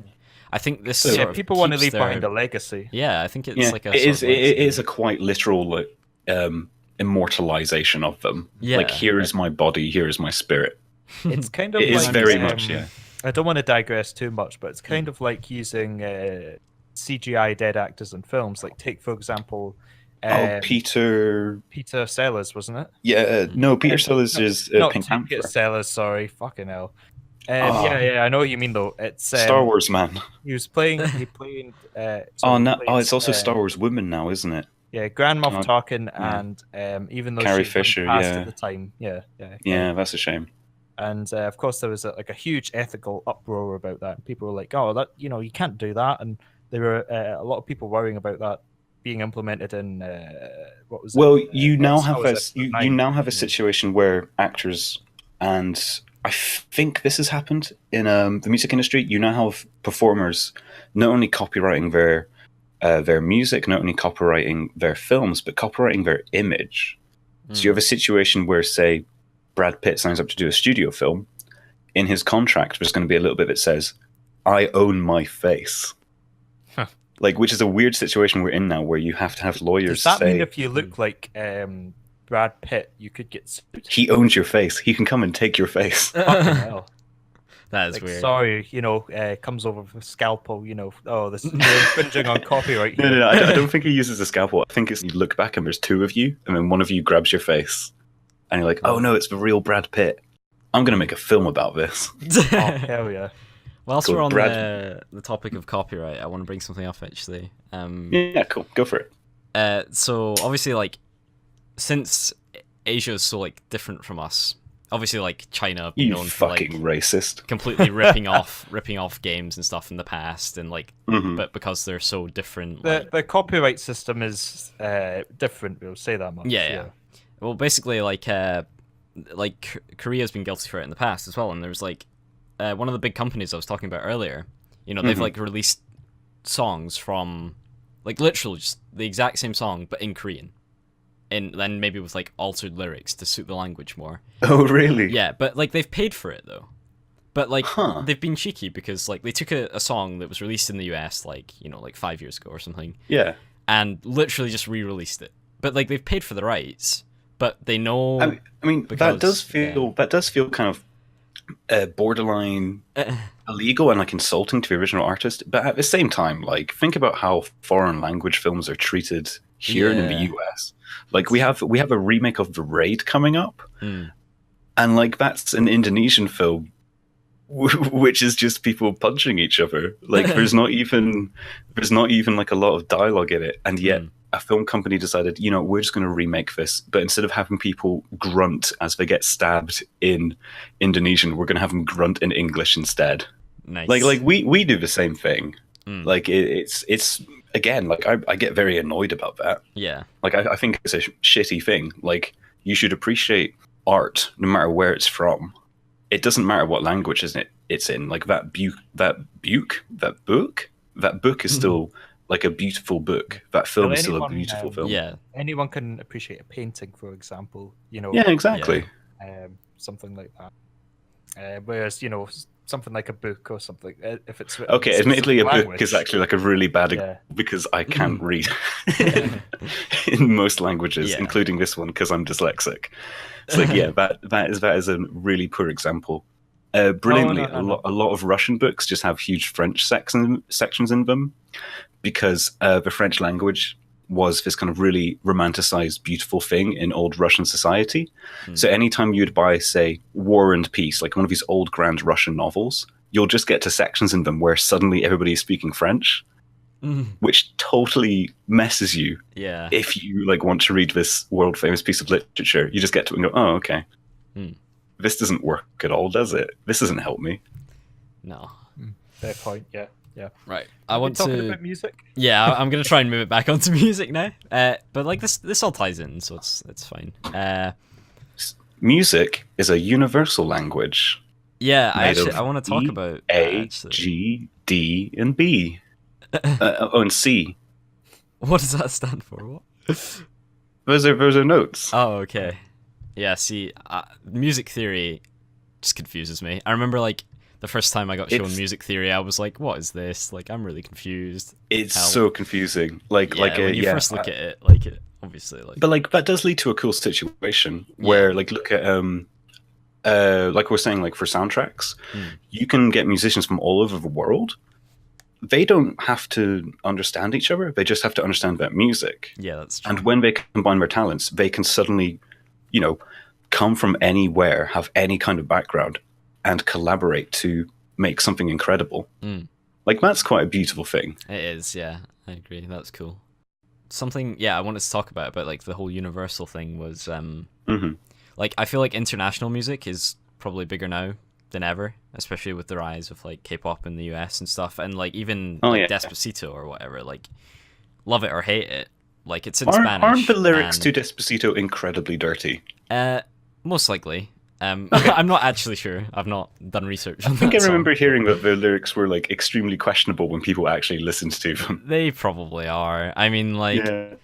[SPEAKER 1] I think this sort of
[SPEAKER 3] people want to
[SPEAKER 1] keeps
[SPEAKER 3] leave behind a legacy.
[SPEAKER 1] Yeah, I think it's like a
[SPEAKER 2] it is a quite literal like, immortalization of them.
[SPEAKER 1] Yeah.
[SPEAKER 2] Like, here is my body, here is my spirit.
[SPEAKER 3] It's kind of
[SPEAKER 2] It is
[SPEAKER 3] like,
[SPEAKER 2] very much, yeah.
[SPEAKER 3] I don't want to digress too much, but it's kind of like using CGI dead actors in films. Like, take for example,
[SPEAKER 2] Peter
[SPEAKER 3] Sellers, wasn't it?
[SPEAKER 2] Yeah, no, Peter Sellers is Pink Panther.
[SPEAKER 3] Peter Sellers, sorry, fucking hell. Yeah, I know what you mean though. It's
[SPEAKER 2] Star Wars man.
[SPEAKER 3] He played.
[SPEAKER 2] It's also Star Wars woman now, isn't it?
[SPEAKER 3] Yeah, Grand Moff Tarkin, and even though
[SPEAKER 2] Carrie
[SPEAKER 3] she
[SPEAKER 2] Fisher,
[SPEAKER 3] passed at the time,
[SPEAKER 2] yeah, that's a shame.
[SPEAKER 3] And of course, there was a huge ethical uproar about that. People were like, "Oh, that you can't do that," and there were a lot of people worrying about that being implemented in what was
[SPEAKER 2] Well,
[SPEAKER 3] it?
[SPEAKER 2] you now
[SPEAKER 3] It's-
[SPEAKER 2] have
[SPEAKER 3] oh,
[SPEAKER 2] a
[SPEAKER 3] is it
[SPEAKER 2] you, you
[SPEAKER 3] nine?
[SPEAKER 2] now have a situation where actors, and I think this has happened in the music industry. You now have performers not only copywriting their music, not only copywriting their films, but copywriting their image. So you have a situation where, say, Brad Pitt signs up to do a studio film. In his contract, there's going to be a little bit that says, "I own my face."
[SPEAKER 3] Huh.
[SPEAKER 2] Like, which is a weird situation we're in now, where you have to have lawyers
[SPEAKER 3] Does that
[SPEAKER 2] say,
[SPEAKER 3] mean if you look like Brad Pitt, you could get sued?
[SPEAKER 2] "He owns your face. He can come and take your face."
[SPEAKER 3] Fucking hell.
[SPEAKER 1] That is
[SPEAKER 3] Like,
[SPEAKER 1] weird.
[SPEAKER 3] sorry, comes over with a scalpel, oh, this you're infringing on copyright
[SPEAKER 2] No,
[SPEAKER 3] here.
[SPEAKER 2] no, no. I don't think he uses a scalpel. I think it's you look back and there's two of you, and then one of you grabs your face, and you're like, "Oh no, it's the real Brad Pitt. I'm gonna make a film about this."
[SPEAKER 3] Oh, hell yeah.
[SPEAKER 1] Whilst
[SPEAKER 2] Cool.
[SPEAKER 1] we're on
[SPEAKER 2] Brad-
[SPEAKER 1] the topic of copyright, I want to bring something up actually.
[SPEAKER 2] Yeah, cool. Go for it.
[SPEAKER 1] So obviously, like, since Asia is so like different from us, obviously like China
[SPEAKER 2] You
[SPEAKER 1] known for like
[SPEAKER 2] fucking racist.
[SPEAKER 1] completely ripping off games and stuff in the past, and like,
[SPEAKER 2] Mhm.
[SPEAKER 1] but because they're so different,
[SPEAKER 3] The
[SPEAKER 1] like,
[SPEAKER 3] the copyright system is different, we'll say that much.
[SPEAKER 1] yeah. Well, basically, like Korea's been guilty for it in the past as well, and there's like one of the big companies I was talking about earlier. They've like released songs from like literally just the exact same song but in Korean, and then maybe with like altered lyrics to suit the language more.
[SPEAKER 2] Oh, really?
[SPEAKER 1] Yeah, but like they've paid for it though. But like
[SPEAKER 2] Huh.
[SPEAKER 1] they've been cheeky because like they took a song that was released in the US like like 5 years ago or something,
[SPEAKER 2] Yeah.
[SPEAKER 1] and literally just re-released it. But like they've paid for the rights, but they know.
[SPEAKER 2] I mean
[SPEAKER 1] Because,
[SPEAKER 2] that does feel kind of borderline illegal and like insulting to the original artist. But at the same time, like think about how foreign language films are treated here and in the
[SPEAKER 1] Yeah.
[SPEAKER 2] US. Like we have a remake of The Raid coming up,
[SPEAKER 1] Hmm.
[SPEAKER 2] and like that's an Indonesian film, which is just people punching each other. Like there's not even like a lot of dialogue in it, and yet.
[SPEAKER 1] Hmm.
[SPEAKER 2] A film company decided, we're just going to remake this, but instead of having people grunt as they get stabbed in Indonesian, we're going to have them grunt in English instead.
[SPEAKER 1] Nice.
[SPEAKER 2] Like we do the same thing.
[SPEAKER 1] Mm.
[SPEAKER 2] Like it's again, like I get very annoyed about that.
[SPEAKER 1] Yeah.
[SPEAKER 2] Like I think it's a shitty thing. Like you should appreciate art no matter where it's from. It doesn't matter what language it's in. Like that book is still. Like a beautiful book. That film is still a beautiful film.
[SPEAKER 1] Yeah.
[SPEAKER 3] Anyone can appreciate a painting, for example.
[SPEAKER 2] Yeah, exactly.
[SPEAKER 3] Something like that. Whereas, something like a book or something, if it's written
[SPEAKER 2] Okay,
[SPEAKER 3] in
[SPEAKER 2] admittedly, a
[SPEAKER 3] specific
[SPEAKER 2] book is
[SPEAKER 3] language,
[SPEAKER 2] actually like a really bad
[SPEAKER 3] Yeah.
[SPEAKER 2] example because I can't read in most languages,
[SPEAKER 1] Yeah.
[SPEAKER 2] including this one because I'm dyslexic. So like, yeah, that is a really poor example. Brilliantly,
[SPEAKER 3] No.
[SPEAKER 2] a lot of Russian books just have huge French sections in them because the French language was this kind of really romanticized, beautiful thing in old Russian society. So anytime you'd buy, say, War and Peace, like one of these old grand Russian novels, you'll just get to sections in them where suddenly everybody is speaking French, which totally messes you.
[SPEAKER 1] Yeah.
[SPEAKER 2] If you like want to read this world famous piece of literature, you just get to it and go, oh, okay. This doesn't work at all, does it? This doesn't help me.
[SPEAKER 1] No.
[SPEAKER 3] Fair point, yeah.
[SPEAKER 1] Right. I want
[SPEAKER 3] talking
[SPEAKER 1] to.
[SPEAKER 3] about music?
[SPEAKER 1] Yeah, I'm gonna try and move it back onto music now. But like this all ties in, so it's fine.
[SPEAKER 2] Music is a universal language.
[SPEAKER 1] Yeah,
[SPEAKER 2] Made of
[SPEAKER 1] I want to talk
[SPEAKER 2] E,
[SPEAKER 1] about
[SPEAKER 2] A,
[SPEAKER 1] actually.
[SPEAKER 2] G, D, and B. And C.
[SPEAKER 1] What does that stand for? What?
[SPEAKER 2] Those are notes.
[SPEAKER 1] Oh, okay. Yeah. See, music theory just confuses me. I remember like the first time I got shown
[SPEAKER 2] It's-
[SPEAKER 1] music theory, I was like, "What is this? Like, I'm really confused."
[SPEAKER 2] It's
[SPEAKER 1] Help.
[SPEAKER 2] so confusing. Like
[SPEAKER 1] When you first look
[SPEAKER 2] at
[SPEAKER 1] at it, like it obviously like.
[SPEAKER 2] but like that does lead to a cool situation where like look at like we're saying, like for soundtracks, you can get musicians from all over the world. They don't have to understand each other. They just have to understand that music.
[SPEAKER 1] Yeah, that's true.
[SPEAKER 2] And when they combine their talents, they can suddenly, come from anywhere, have any kind of background, and collaborate to make something incredible. Like that's quite a beautiful thing.
[SPEAKER 1] It is, yeah. I agree. That's cool. Something, yeah, I wanted to talk about like the whole universal thing was, like I feel like international music is probably bigger now than ever, especially with the rise of like K-pop in the US and stuff, and like even Despacito or whatever. Like, love it or hate it, Like it's in Spanish.
[SPEAKER 2] Aren't the lyrics
[SPEAKER 1] and,
[SPEAKER 2] to Despacito incredibly dirty?
[SPEAKER 1] most likely. I'm not actually sure. I've not done research on
[SPEAKER 2] I think
[SPEAKER 1] that
[SPEAKER 2] I remember
[SPEAKER 1] song.
[SPEAKER 2] hearing that the lyrics were like extremely questionable when people actually listened to them.
[SPEAKER 1] They probably are. I mean, like,
[SPEAKER 2] Yeah.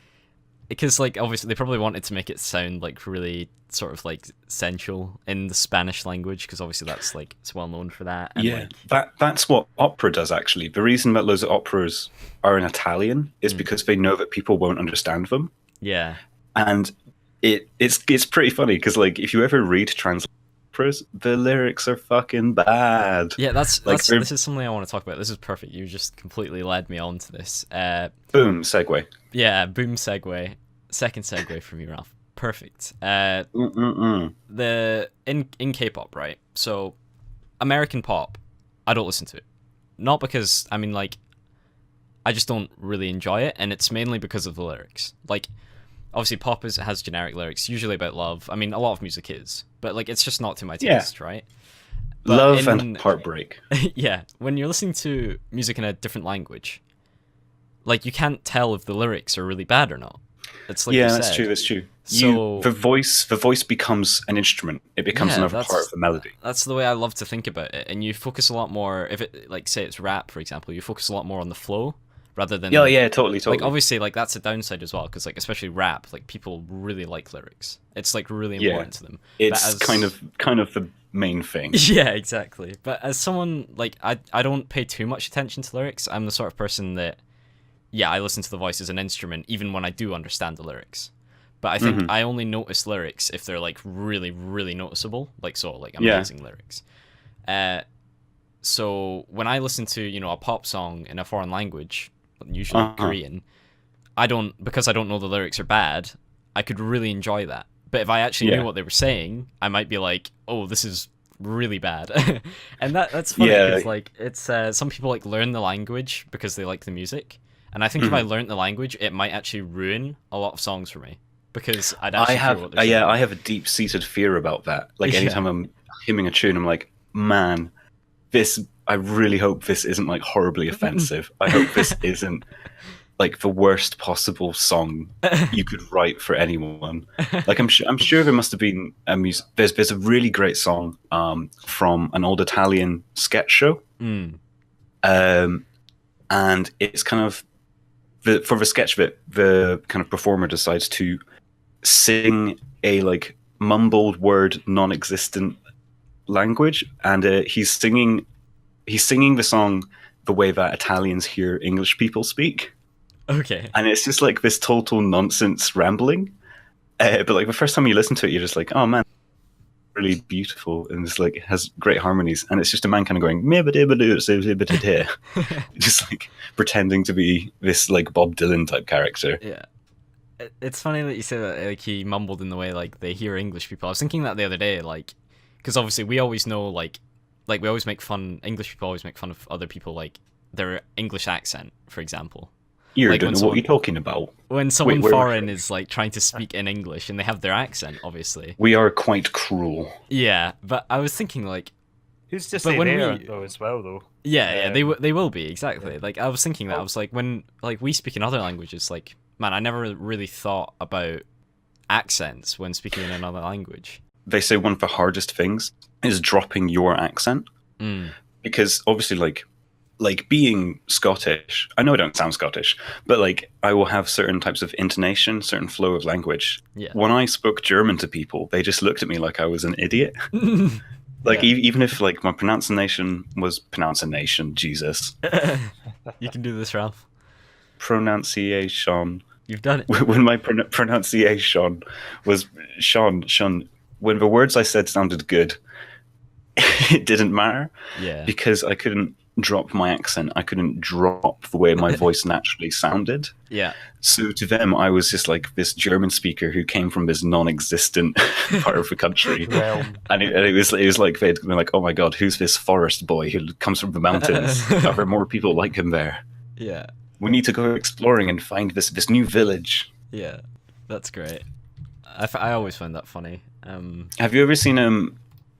[SPEAKER 1] because like obviously they probably wanted to make it sound like really sort of like sensual in the Spanish language, because obviously that's like it's well known for that. And,
[SPEAKER 2] Yeah,
[SPEAKER 1] like,
[SPEAKER 2] that's what opera does actually. The reason that loads of operas are in Italian is because they know that people won't understand them,
[SPEAKER 1] yeah.
[SPEAKER 2] and it's pretty funny because like if you ever read translation operas, the lyrics are fucking bad.
[SPEAKER 1] Yeah, that's
[SPEAKER 2] Like,
[SPEAKER 1] this is something I want to talk about. This is perfect. You just completely led me on to this.
[SPEAKER 2] Boom, segue.
[SPEAKER 1] Yeah, boom segue. Second segue from you, Ralph. Perfect. The in K-pop, right? So American pop, I don't listen to it. Not because I mean like I just don't really enjoy it, and it's mainly because of the lyrics. Like obviously pop has generic lyrics, usually about love. I mean a lot of music is, but like it's just not to my taste, right? But
[SPEAKER 2] Love and heartbreak.
[SPEAKER 1] yeah, when you're listening to music in a different language, like you can't tell if the lyrics are really bad or not. It's like
[SPEAKER 2] Yeah,
[SPEAKER 1] you
[SPEAKER 2] that's
[SPEAKER 1] said.
[SPEAKER 2] true. That's true.
[SPEAKER 1] So
[SPEAKER 2] The voice becomes an instrument. It becomes
[SPEAKER 1] Yeah,
[SPEAKER 2] another
[SPEAKER 1] that's-
[SPEAKER 2] part of the melody.
[SPEAKER 1] that's the way I love to think about it, and you focus a lot more. If it like say it's rap, for example, you focus a lot more on the flow rather than
[SPEAKER 2] Yeah, yeah, totally.
[SPEAKER 1] like obviously like that's a downside as well, because like especially rap, like people really like lyrics. It's like really
[SPEAKER 2] Yeah.
[SPEAKER 1] important to them.
[SPEAKER 2] It's
[SPEAKER 1] as-
[SPEAKER 2] kind of the main thing.
[SPEAKER 1] Yeah, exactly. But as someone like I don't pay too much attention to lyrics. I'm the sort of person that I listen to the voice as an instrument even when I do understand the lyrics. But I think I only notice lyrics if they're like really, really noticeable, like amazing lyrics. So when I listen to a pop song in a foreign language, usually Korean, because I don't know the lyrics are bad, I could really enjoy that. But if I actually knew what they were saying, I might be like, oh, this is really bad. And that's funny because like it's some people like learn the language because they like the music, and I think if I learned the language, it might actually ruin a lot of songs for me. Because I'd actually hear what they're saying.
[SPEAKER 2] I have a deep-seated fear about that. Like anytime I'm hymning a tune, I'm like, man, I really hope this isn't like horribly offensive. I hope this isn't like the worst possible song you could write for anyone. Like I'm sure there must have been there's a really great song from an old Italian sketch show, and it's kind of for the sketch of it, the kind of performer decides to sing a like mumbled word non-existent language, and he's singing the song the way that Italians hear English people speak.
[SPEAKER 1] Okay.
[SPEAKER 2] And it's just like this total nonsense rambling, but like the first time you listen to it, you're just like, oh man, really beautiful, and it's like it has great harmonies, and it's just a man kind of going just like pretending to be this like Bob Dylan type character.
[SPEAKER 1] Yeah. It's funny that you say that like he mumbled in the way like they hear English people. I was thinking that the other day, like, because obviously we always know like we always make fun. English people always make fun of other people like their English accent, for example.
[SPEAKER 2] You
[SPEAKER 1] Like,
[SPEAKER 2] don't know what you're talking about.
[SPEAKER 1] When someone
[SPEAKER 2] we're-
[SPEAKER 1] foreign is like trying to speak in English and they have their accent, obviously.
[SPEAKER 2] We are quite cruel.
[SPEAKER 1] Yeah, but I was thinking like,
[SPEAKER 3] Who's to
[SPEAKER 1] But
[SPEAKER 3] say
[SPEAKER 1] when
[SPEAKER 3] they
[SPEAKER 1] we-
[SPEAKER 3] aren't though as well though?
[SPEAKER 1] yeah, they will be exactly. Like I was thinking that I was like when like we speak in other languages, like man, I never really thought about accents when speaking in another language.
[SPEAKER 2] They say one of the hardest things is dropping your accent, because obviously like being Scottish, I know I don't sound Scottish, but like I will have certain types of intonation, certain flow of language.
[SPEAKER 1] Yeah.
[SPEAKER 2] When I spoke German to people, they just looked at me like I was an idiot. Like even if like my pronunciation was Jesus,
[SPEAKER 1] You can do this, Ralph.
[SPEAKER 2] pronunciation.
[SPEAKER 1] You've done it.
[SPEAKER 2] When my pronunciation was Sean, when the words I said sounded good, it didn't matter.
[SPEAKER 1] Yeah.
[SPEAKER 2] Because I couldn't drop my accent. I couldn't drop the way my voice naturally sounded.
[SPEAKER 1] Yeah.
[SPEAKER 2] So to them, I was just like this German speaker who came from this non-existent part of the country. And it was like they'd been like, oh my god, who's this forest boy who comes from the mountains? Are there more people like him there?
[SPEAKER 1] Yeah.
[SPEAKER 2] We need to go exploring and find this new village.
[SPEAKER 1] Yeah. That's great. I always find that funny.
[SPEAKER 2] Have you ever seen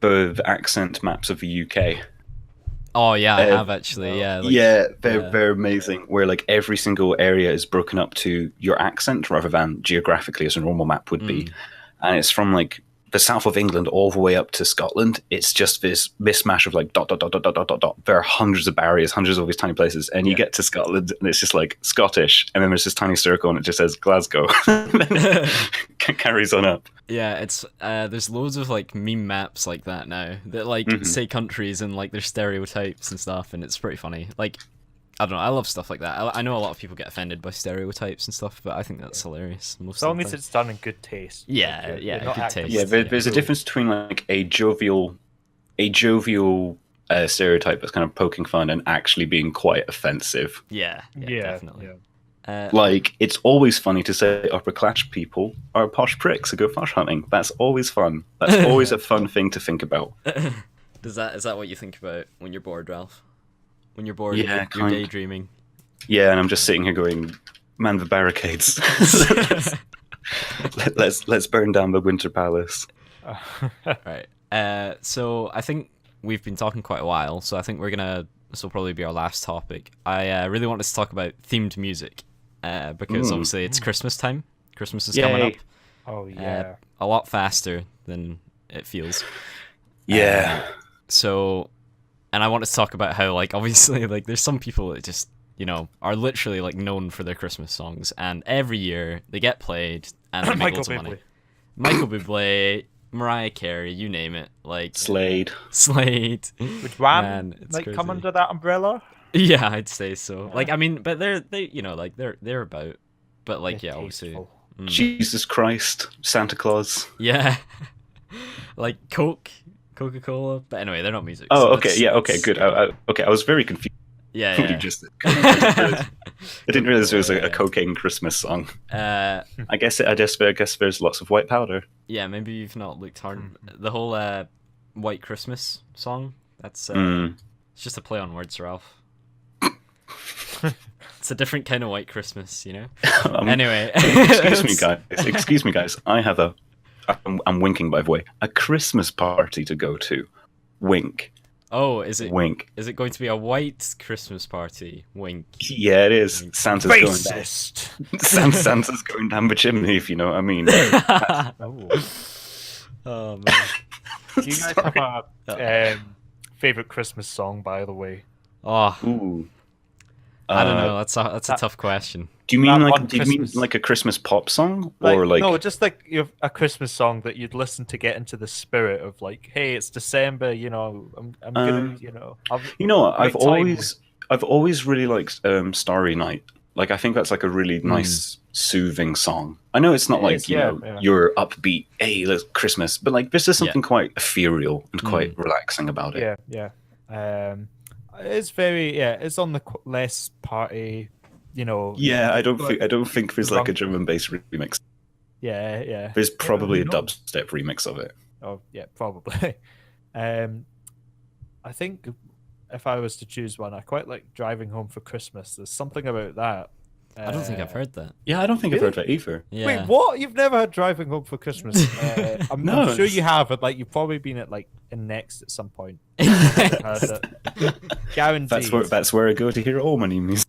[SPEAKER 2] the accent maps of the UK?
[SPEAKER 1] Oh yeah, I
[SPEAKER 2] Uh,
[SPEAKER 1] have actually. Yeah, like,
[SPEAKER 2] yeah, they're
[SPEAKER 1] yeah.
[SPEAKER 2] they're amazing. Where like every single area is broken up to your accent rather than geographically as a normal map would be,
[SPEAKER 1] Mm.
[SPEAKER 2] and it's from like the south of England all the way up to Scotland. It's just this mismatch of like dot dot dot dot dot dot dot dot. There are hundreds of barriers, hundreds of these tiny places, and you
[SPEAKER 3] Yeah.
[SPEAKER 2] get to Scotland and it's just like Scottish, and then there's this tiny circle and it just says Glasgow. And then it carries on up.
[SPEAKER 1] Yeah, it's there's loads of like meme maps like that now that like
[SPEAKER 2] Mhm.
[SPEAKER 1] say countries and like their stereotypes and stuff, and it's pretty funny. Like, I don't know, I love stuff like that. I know a lot of people get offended by stereotypes and stuff, but I think that's hilarious most
[SPEAKER 3] As
[SPEAKER 1] of
[SPEAKER 3] long
[SPEAKER 1] the
[SPEAKER 3] as
[SPEAKER 1] time.
[SPEAKER 3] it's done in good taste.
[SPEAKER 1] Yeah,
[SPEAKER 3] you're
[SPEAKER 1] yeah,
[SPEAKER 3] not
[SPEAKER 1] good
[SPEAKER 3] acting
[SPEAKER 1] taste.
[SPEAKER 2] Yeah,
[SPEAKER 3] like
[SPEAKER 2] there's a
[SPEAKER 3] cool.
[SPEAKER 2] difference between like a jovial stereotype that's kind of poking fun and actually being quite offensive.
[SPEAKER 1] Yeah,
[SPEAKER 3] Yeah,
[SPEAKER 1] definitely.
[SPEAKER 3] yeah.
[SPEAKER 2] Like, it's always funny to say upper class people are posh pricks who go fosh hunting. That's always fun. That's always a fun thing to think about.
[SPEAKER 1] Is that what you think about when you're bored, Ralph? When you're bored,
[SPEAKER 2] Yeah,
[SPEAKER 1] and you're
[SPEAKER 2] kind-
[SPEAKER 1] daydreaming.
[SPEAKER 2] Yeah, and I'm just sitting here going, man, the barricades. let's burn down the Winter Palace.
[SPEAKER 1] Right. So I think we've been talking quite a while, so I think this will probably be our last topic. I really wanted to talk about themed music, because obviously it's Christmas time. Christmas is coming up
[SPEAKER 2] Yay.
[SPEAKER 3] Oh yeah.
[SPEAKER 1] a lot faster than it feels.
[SPEAKER 2] Yeah.
[SPEAKER 1] So, and I want to talk about how, like, obviously, like, there's some people that just, are literally, like, known for their Christmas songs, and every year they get played, and they make
[SPEAKER 3] Michael
[SPEAKER 1] lots of money.
[SPEAKER 3] Bublé.
[SPEAKER 1] Michael Bublé, Mariah Carey, you name it. Like,
[SPEAKER 2] Slade.
[SPEAKER 1] Slade.
[SPEAKER 3] Would Wham
[SPEAKER 1] Man, it's
[SPEAKER 3] like come
[SPEAKER 1] crazy.
[SPEAKER 3] under that umbrella?
[SPEAKER 1] Yeah, I'd say so. Like, I mean, but they're about, but, like,
[SPEAKER 3] They're
[SPEAKER 1] yeah, obviously.
[SPEAKER 3] tasteful.
[SPEAKER 2] Jesus Christ. Santa Claus.
[SPEAKER 1] Yeah. Like, Coca-Cola. But anyway, they're not music.
[SPEAKER 2] Oh,
[SPEAKER 1] so
[SPEAKER 2] okay. Yeah, okay, good. Okay, I was very confused.
[SPEAKER 1] Yeah,
[SPEAKER 2] What you
[SPEAKER 1] yeah.
[SPEAKER 2] just I didn't realize there was
[SPEAKER 1] Yeah.
[SPEAKER 2] a cocaine Christmas song.
[SPEAKER 1] Uh,
[SPEAKER 2] I guess there's lots of white powder.
[SPEAKER 1] yeah, maybe you've not looked hard. The whole White Christmas song, that's
[SPEAKER 2] Mm.
[SPEAKER 1] it's just a play on words, Ralph. It's a different kind of White Christmas, Anyway.
[SPEAKER 2] Excuse me, guys. I have I'm winking, by the way. A Christmas party to go to. Wink.
[SPEAKER 1] Oh, is it
[SPEAKER 2] Wink.
[SPEAKER 1] going to be a white Christmas party? Wink.
[SPEAKER 2] Yeah, it is.
[SPEAKER 1] Wink.
[SPEAKER 2] Santa's going down.
[SPEAKER 3] Racist.
[SPEAKER 2] Santa's going down the chimney, if you know what I mean.
[SPEAKER 3] Oh.
[SPEAKER 1] Oh man.
[SPEAKER 3] Do you guys have a favorite Christmas song, by the way?
[SPEAKER 1] Oh,
[SPEAKER 2] Ooh.
[SPEAKER 1] I don't know. That's a tough question.
[SPEAKER 2] Do you mean
[SPEAKER 3] That
[SPEAKER 2] like
[SPEAKER 3] one Christmas-
[SPEAKER 2] like a Christmas pop song or like
[SPEAKER 3] no, just like a Christmas song that you'd listen to get into the spirit of like, hey, it's December, I'm gonna,
[SPEAKER 2] You know what?
[SPEAKER 3] Great time.
[SPEAKER 2] I've always really liked Starry Night. Like I think that's like a really nice soothing song. I know it's not
[SPEAKER 3] It
[SPEAKER 2] like
[SPEAKER 3] is, yeah.
[SPEAKER 2] your upbeat, hey, let's Christmas, but like there's just something quite ethereal and quite relaxing about it.
[SPEAKER 3] yeah. It's it's on the less party,
[SPEAKER 2] Yeah, I don't think there's like a drum and bass remix.
[SPEAKER 3] Yeah.
[SPEAKER 2] There's probably a
[SPEAKER 3] who knows?
[SPEAKER 2] dubstep remix of it.
[SPEAKER 3] Oh yeah, probably. I think if I was to choose one, I quite like Driving Home for Christmas. There's something about that.
[SPEAKER 1] I don't think I've heard that.
[SPEAKER 2] Yeah, I don't think I've heard that either.
[SPEAKER 1] Yeah.
[SPEAKER 3] Wait, what? You've never heard Driving Home for Christmas? I'm
[SPEAKER 2] No.
[SPEAKER 3] sure you have, but like you've probably been at like in Next at some point. Heard it. Guaranteed.
[SPEAKER 2] That's where I go to hear all my new music.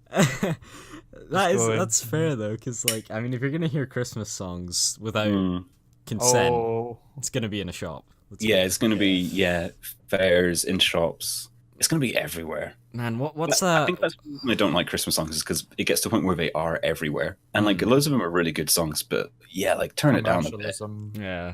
[SPEAKER 1] That's fair though, because like I mean, if you're gonna hear Christmas songs without consent,
[SPEAKER 3] Oh,
[SPEAKER 1] it's gonna be in a shop.
[SPEAKER 2] Yeah, it's gonna be fairs in shops. It's gonna be everywhere.
[SPEAKER 1] Man, what's
[SPEAKER 2] I
[SPEAKER 1] that?
[SPEAKER 2] think that's why I don't like Christmas songs is because it gets to the point where they are everywhere, and like loads of them are really good songs, but yeah, like turn it down a bit.
[SPEAKER 3] commercialism.
[SPEAKER 1] Yeah,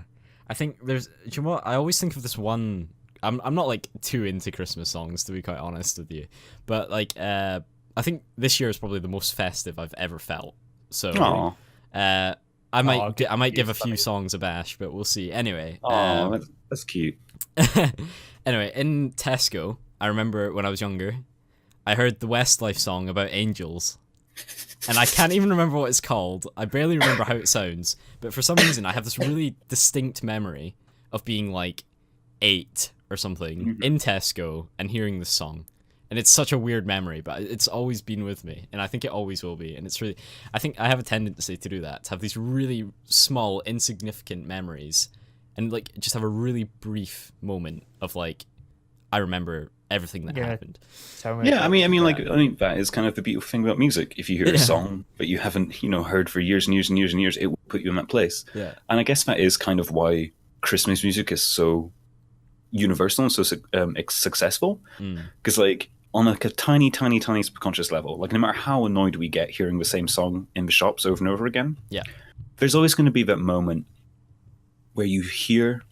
[SPEAKER 1] I think there's. Do you know what? I always think of this one. I'm not like too into Christmas songs, to be quite honest with you, but like I think this year is probably the most festive I've ever felt. So
[SPEAKER 2] Aw.
[SPEAKER 1] I might give a
[SPEAKER 3] funny.
[SPEAKER 1] few songs a bash, but we'll see. Anyway,
[SPEAKER 2] Aw, that's cute.
[SPEAKER 1] anyway, in Tesco, I remember when I was younger, I heard the Westlife song about angels. And I can't even remember what it's called. I barely remember how it sounds. But for some reason, I have this really distinct memory of being like 8 or something in Tesco and hearing this song. And it's such a weird memory, but it's always been with me. And I think it always will be. And it's really, I think I have a tendency to do that, to have these really small, insignificant memories and like just have a really brief moment of like, I remember everything that happened.
[SPEAKER 2] Yeah, I mean, that is kind of the beautiful thing about music. If you hear a song that you haven't, heard for years and years and years and years, it will put you in that place.
[SPEAKER 1] Yeah.
[SPEAKER 2] And I guess that is kind of why Christmas music is so universal and so successful. Because like on like a tiny, tiny, tiny subconscious level, like no matter how annoyed we get hearing the same song in the shops over and over again, there's always going to be that moment where you hear,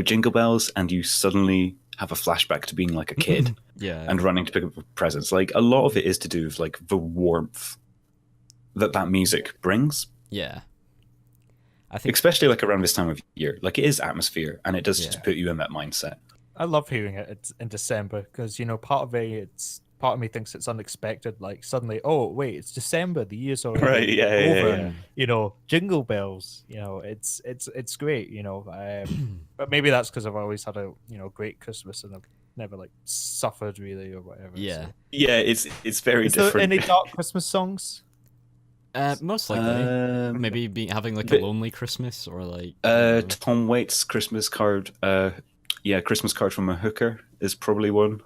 [SPEAKER 2] Jingle Bells, and you suddenly have a flashback to being like a kid and running to pick up presents. Like a lot of it is to do with like the warmth that music brings.
[SPEAKER 1] Yeah. I think
[SPEAKER 2] especially like around this time of year, like it is atmosphere and it does just put you in that mindset.
[SPEAKER 3] I love hearing it in December because part of me thinks it's unexpected. Like suddenly, oh wait, it's December. The year's already over.
[SPEAKER 2] Yeah.
[SPEAKER 3] Jingle bells. It's great. But maybe that's because I've always had a great Christmas and I've never like suffered really or whatever.
[SPEAKER 1] Yeah.
[SPEAKER 3] So.
[SPEAKER 2] Yeah, it's very different.
[SPEAKER 3] There any dark Christmas songs?
[SPEAKER 1] Most likely, maybe having like a lonely Christmas or like
[SPEAKER 2] Tom Waits' Christmas card. Christmas card from a hooker is probably one.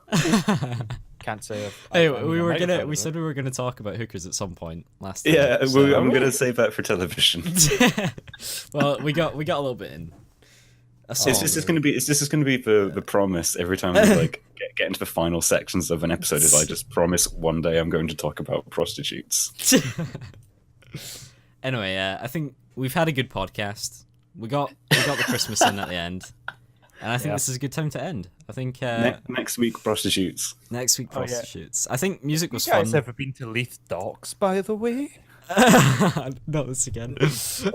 [SPEAKER 3] Can't say.
[SPEAKER 1] We said we were gonna talk about hookers at some point last time.
[SPEAKER 2] Yeah, I'm gonna save that for television.
[SPEAKER 1] Well, we got a little bit in.
[SPEAKER 2] This is gonna be the promise every time we like get into the final sections of an episode. Is I just promise one day I'm going to talk about prostitutes.
[SPEAKER 1] Anyway, I think we've had a good podcast. We got the Christmas in at the end. And I think this is a good time to end. I think
[SPEAKER 2] next week prostitutes.
[SPEAKER 1] Next week prostitutes. I think music was
[SPEAKER 3] fun. You guys
[SPEAKER 1] fun.
[SPEAKER 3] ever been to Leith Docks, by the way?
[SPEAKER 1] Not this again.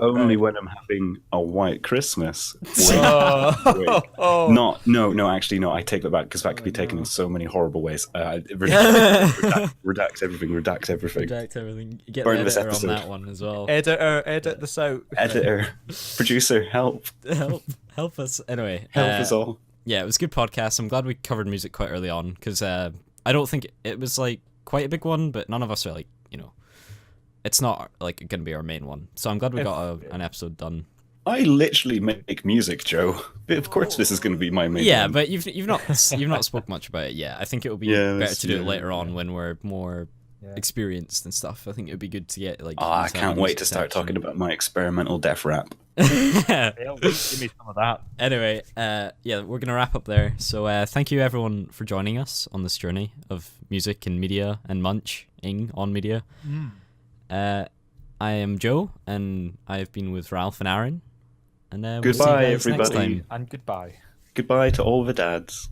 [SPEAKER 2] Only when I'm having a white Christmas.
[SPEAKER 3] No,
[SPEAKER 2] actually, no. I take that back because that could be taken in so many horrible ways. Redact everything.
[SPEAKER 1] Redact everything. Get
[SPEAKER 2] Burn
[SPEAKER 1] the
[SPEAKER 2] this
[SPEAKER 1] editor
[SPEAKER 2] episode
[SPEAKER 1] on that one as well.
[SPEAKER 3] Edit this out.
[SPEAKER 2] Editor, producer, help
[SPEAKER 1] us. Anyway,
[SPEAKER 2] help us all.
[SPEAKER 1] Yeah, it was a good podcast. I'm glad we covered music quite early on because I don't think it was like quite a big one, but none of us are like it's not like going to be our main one. So I'm glad we got an episode done.
[SPEAKER 2] I literally make music, Joe. Of course, this is going to be my main.
[SPEAKER 1] Yeah,
[SPEAKER 2] one.
[SPEAKER 1] but you've not spoke much about it yet. I think it would be better to do it later on when we're more experienced and stuff. I think it would be good to get like.
[SPEAKER 2] Oh, I can't wait to start talking about my experimental death rap.
[SPEAKER 3] Yeah, give me some of that.
[SPEAKER 1] Anyway, we're gonna wrap up there. So thank you everyone for joining us on this journey of music and media and munching on media. I am Joe, and I've been with Ralph and Aaron. And
[SPEAKER 2] goodbye,
[SPEAKER 1] we'll see you guys
[SPEAKER 2] everybody.
[SPEAKER 1] next time.
[SPEAKER 3] And goodbye.
[SPEAKER 2] Goodbye to all the dads.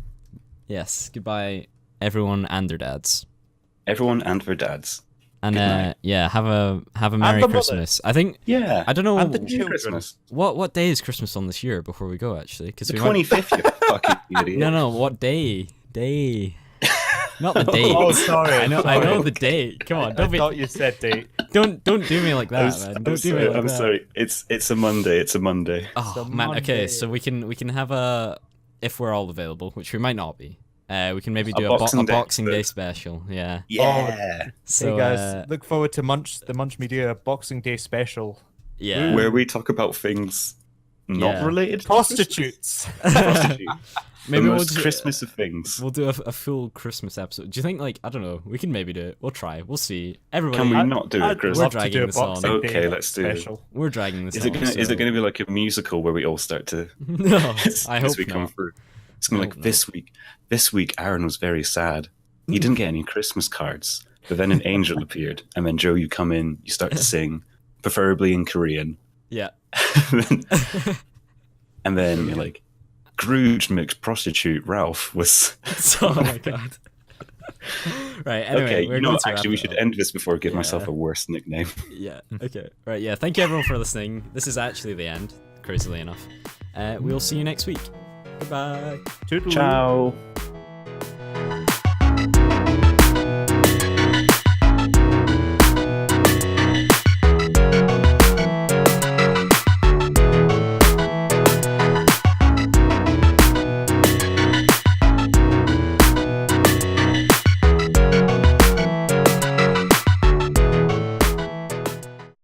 [SPEAKER 1] Yes, goodbye, everyone and their dads.
[SPEAKER 2] Everyone and their dads.
[SPEAKER 1] And have a Merry Christmas. I think.
[SPEAKER 2] Yeah.
[SPEAKER 1] I don't know.
[SPEAKER 2] And the Christmas.
[SPEAKER 1] What day is Christmas on this year? Before we go, actually, because
[SPEAKER 2] the 25th. You fucking idiot.
[SPEAKER 1] No. What day? Not the date.
[SPEAKER 3] Oh, sorry.
[SPEAKER 1] I know the date. Come on,
[SPEAKER 3] I thought you said date.
[SPEAKER 1] Don't do me like that, man. Don't do me like that.
[SPEAKER 2] I'm sorry. It's a Monday. It's a Monday.
[SPEAKER 1] Oh man. Okay, so we can have a, if we're all available, which we might not be. We can maybe do a Boxing Day special. Yeah.
[SPEAKER 2] Yeah.
[SPEAKER 1] So
[SPEAKER 3] hey guys, look forward to the Munch Media Boxing Day special.
[SPEAKER 1] Yeah.
[SPEAKER 2] Where we talk about things not related to
[SPEAKER 3] prostitutes.
[SPEAKER 2] Maybe we'll do Christmas of things.
[SPEAKER 1] We'll do a full Christmas episode. Do you think, like, I don't know, we can maybe do it. We'll try. We'll see. Everybody,
[SPEAKER 2] can we not do a Christmas?
[SPEAKER 1] We're dragging this on.
[SPEAKER 2] Okay, let's do it.
[SPEAKER 1] We're dragging this on.
[SPEAKER 2] Is it going to be like a musical where we all start to?
[SPEAKER 1] No, I hope
[SPEAKER 2] we
[SPEAKER 1] not.
[SPEAKER 2] Come through. It's going to be like this week. Aaron was very sad. He didn't get any Christmas cards. But then an angel appeared, and then Joe, you come in, you start to sing, preferably in Korean.
[SPEAKER 1] Yeah.
[SPEAKER 2] And then you're like, Scrooge McProstitute Ralph was.
[SPEAKER 1] Oh my god. Right. Anyway,
[SPEAKER 2] okay. We should end this before I give myself a worse nickname.
[SPEAKER 1] Yeah. Okay. Right. Yeah. Thank you everyone for listening. This is actually the end, crazily enough. We'll see you next week. Goodbye.
[SPEAKER 3] Toodaloo.
[SPEAKER 2] Ciao.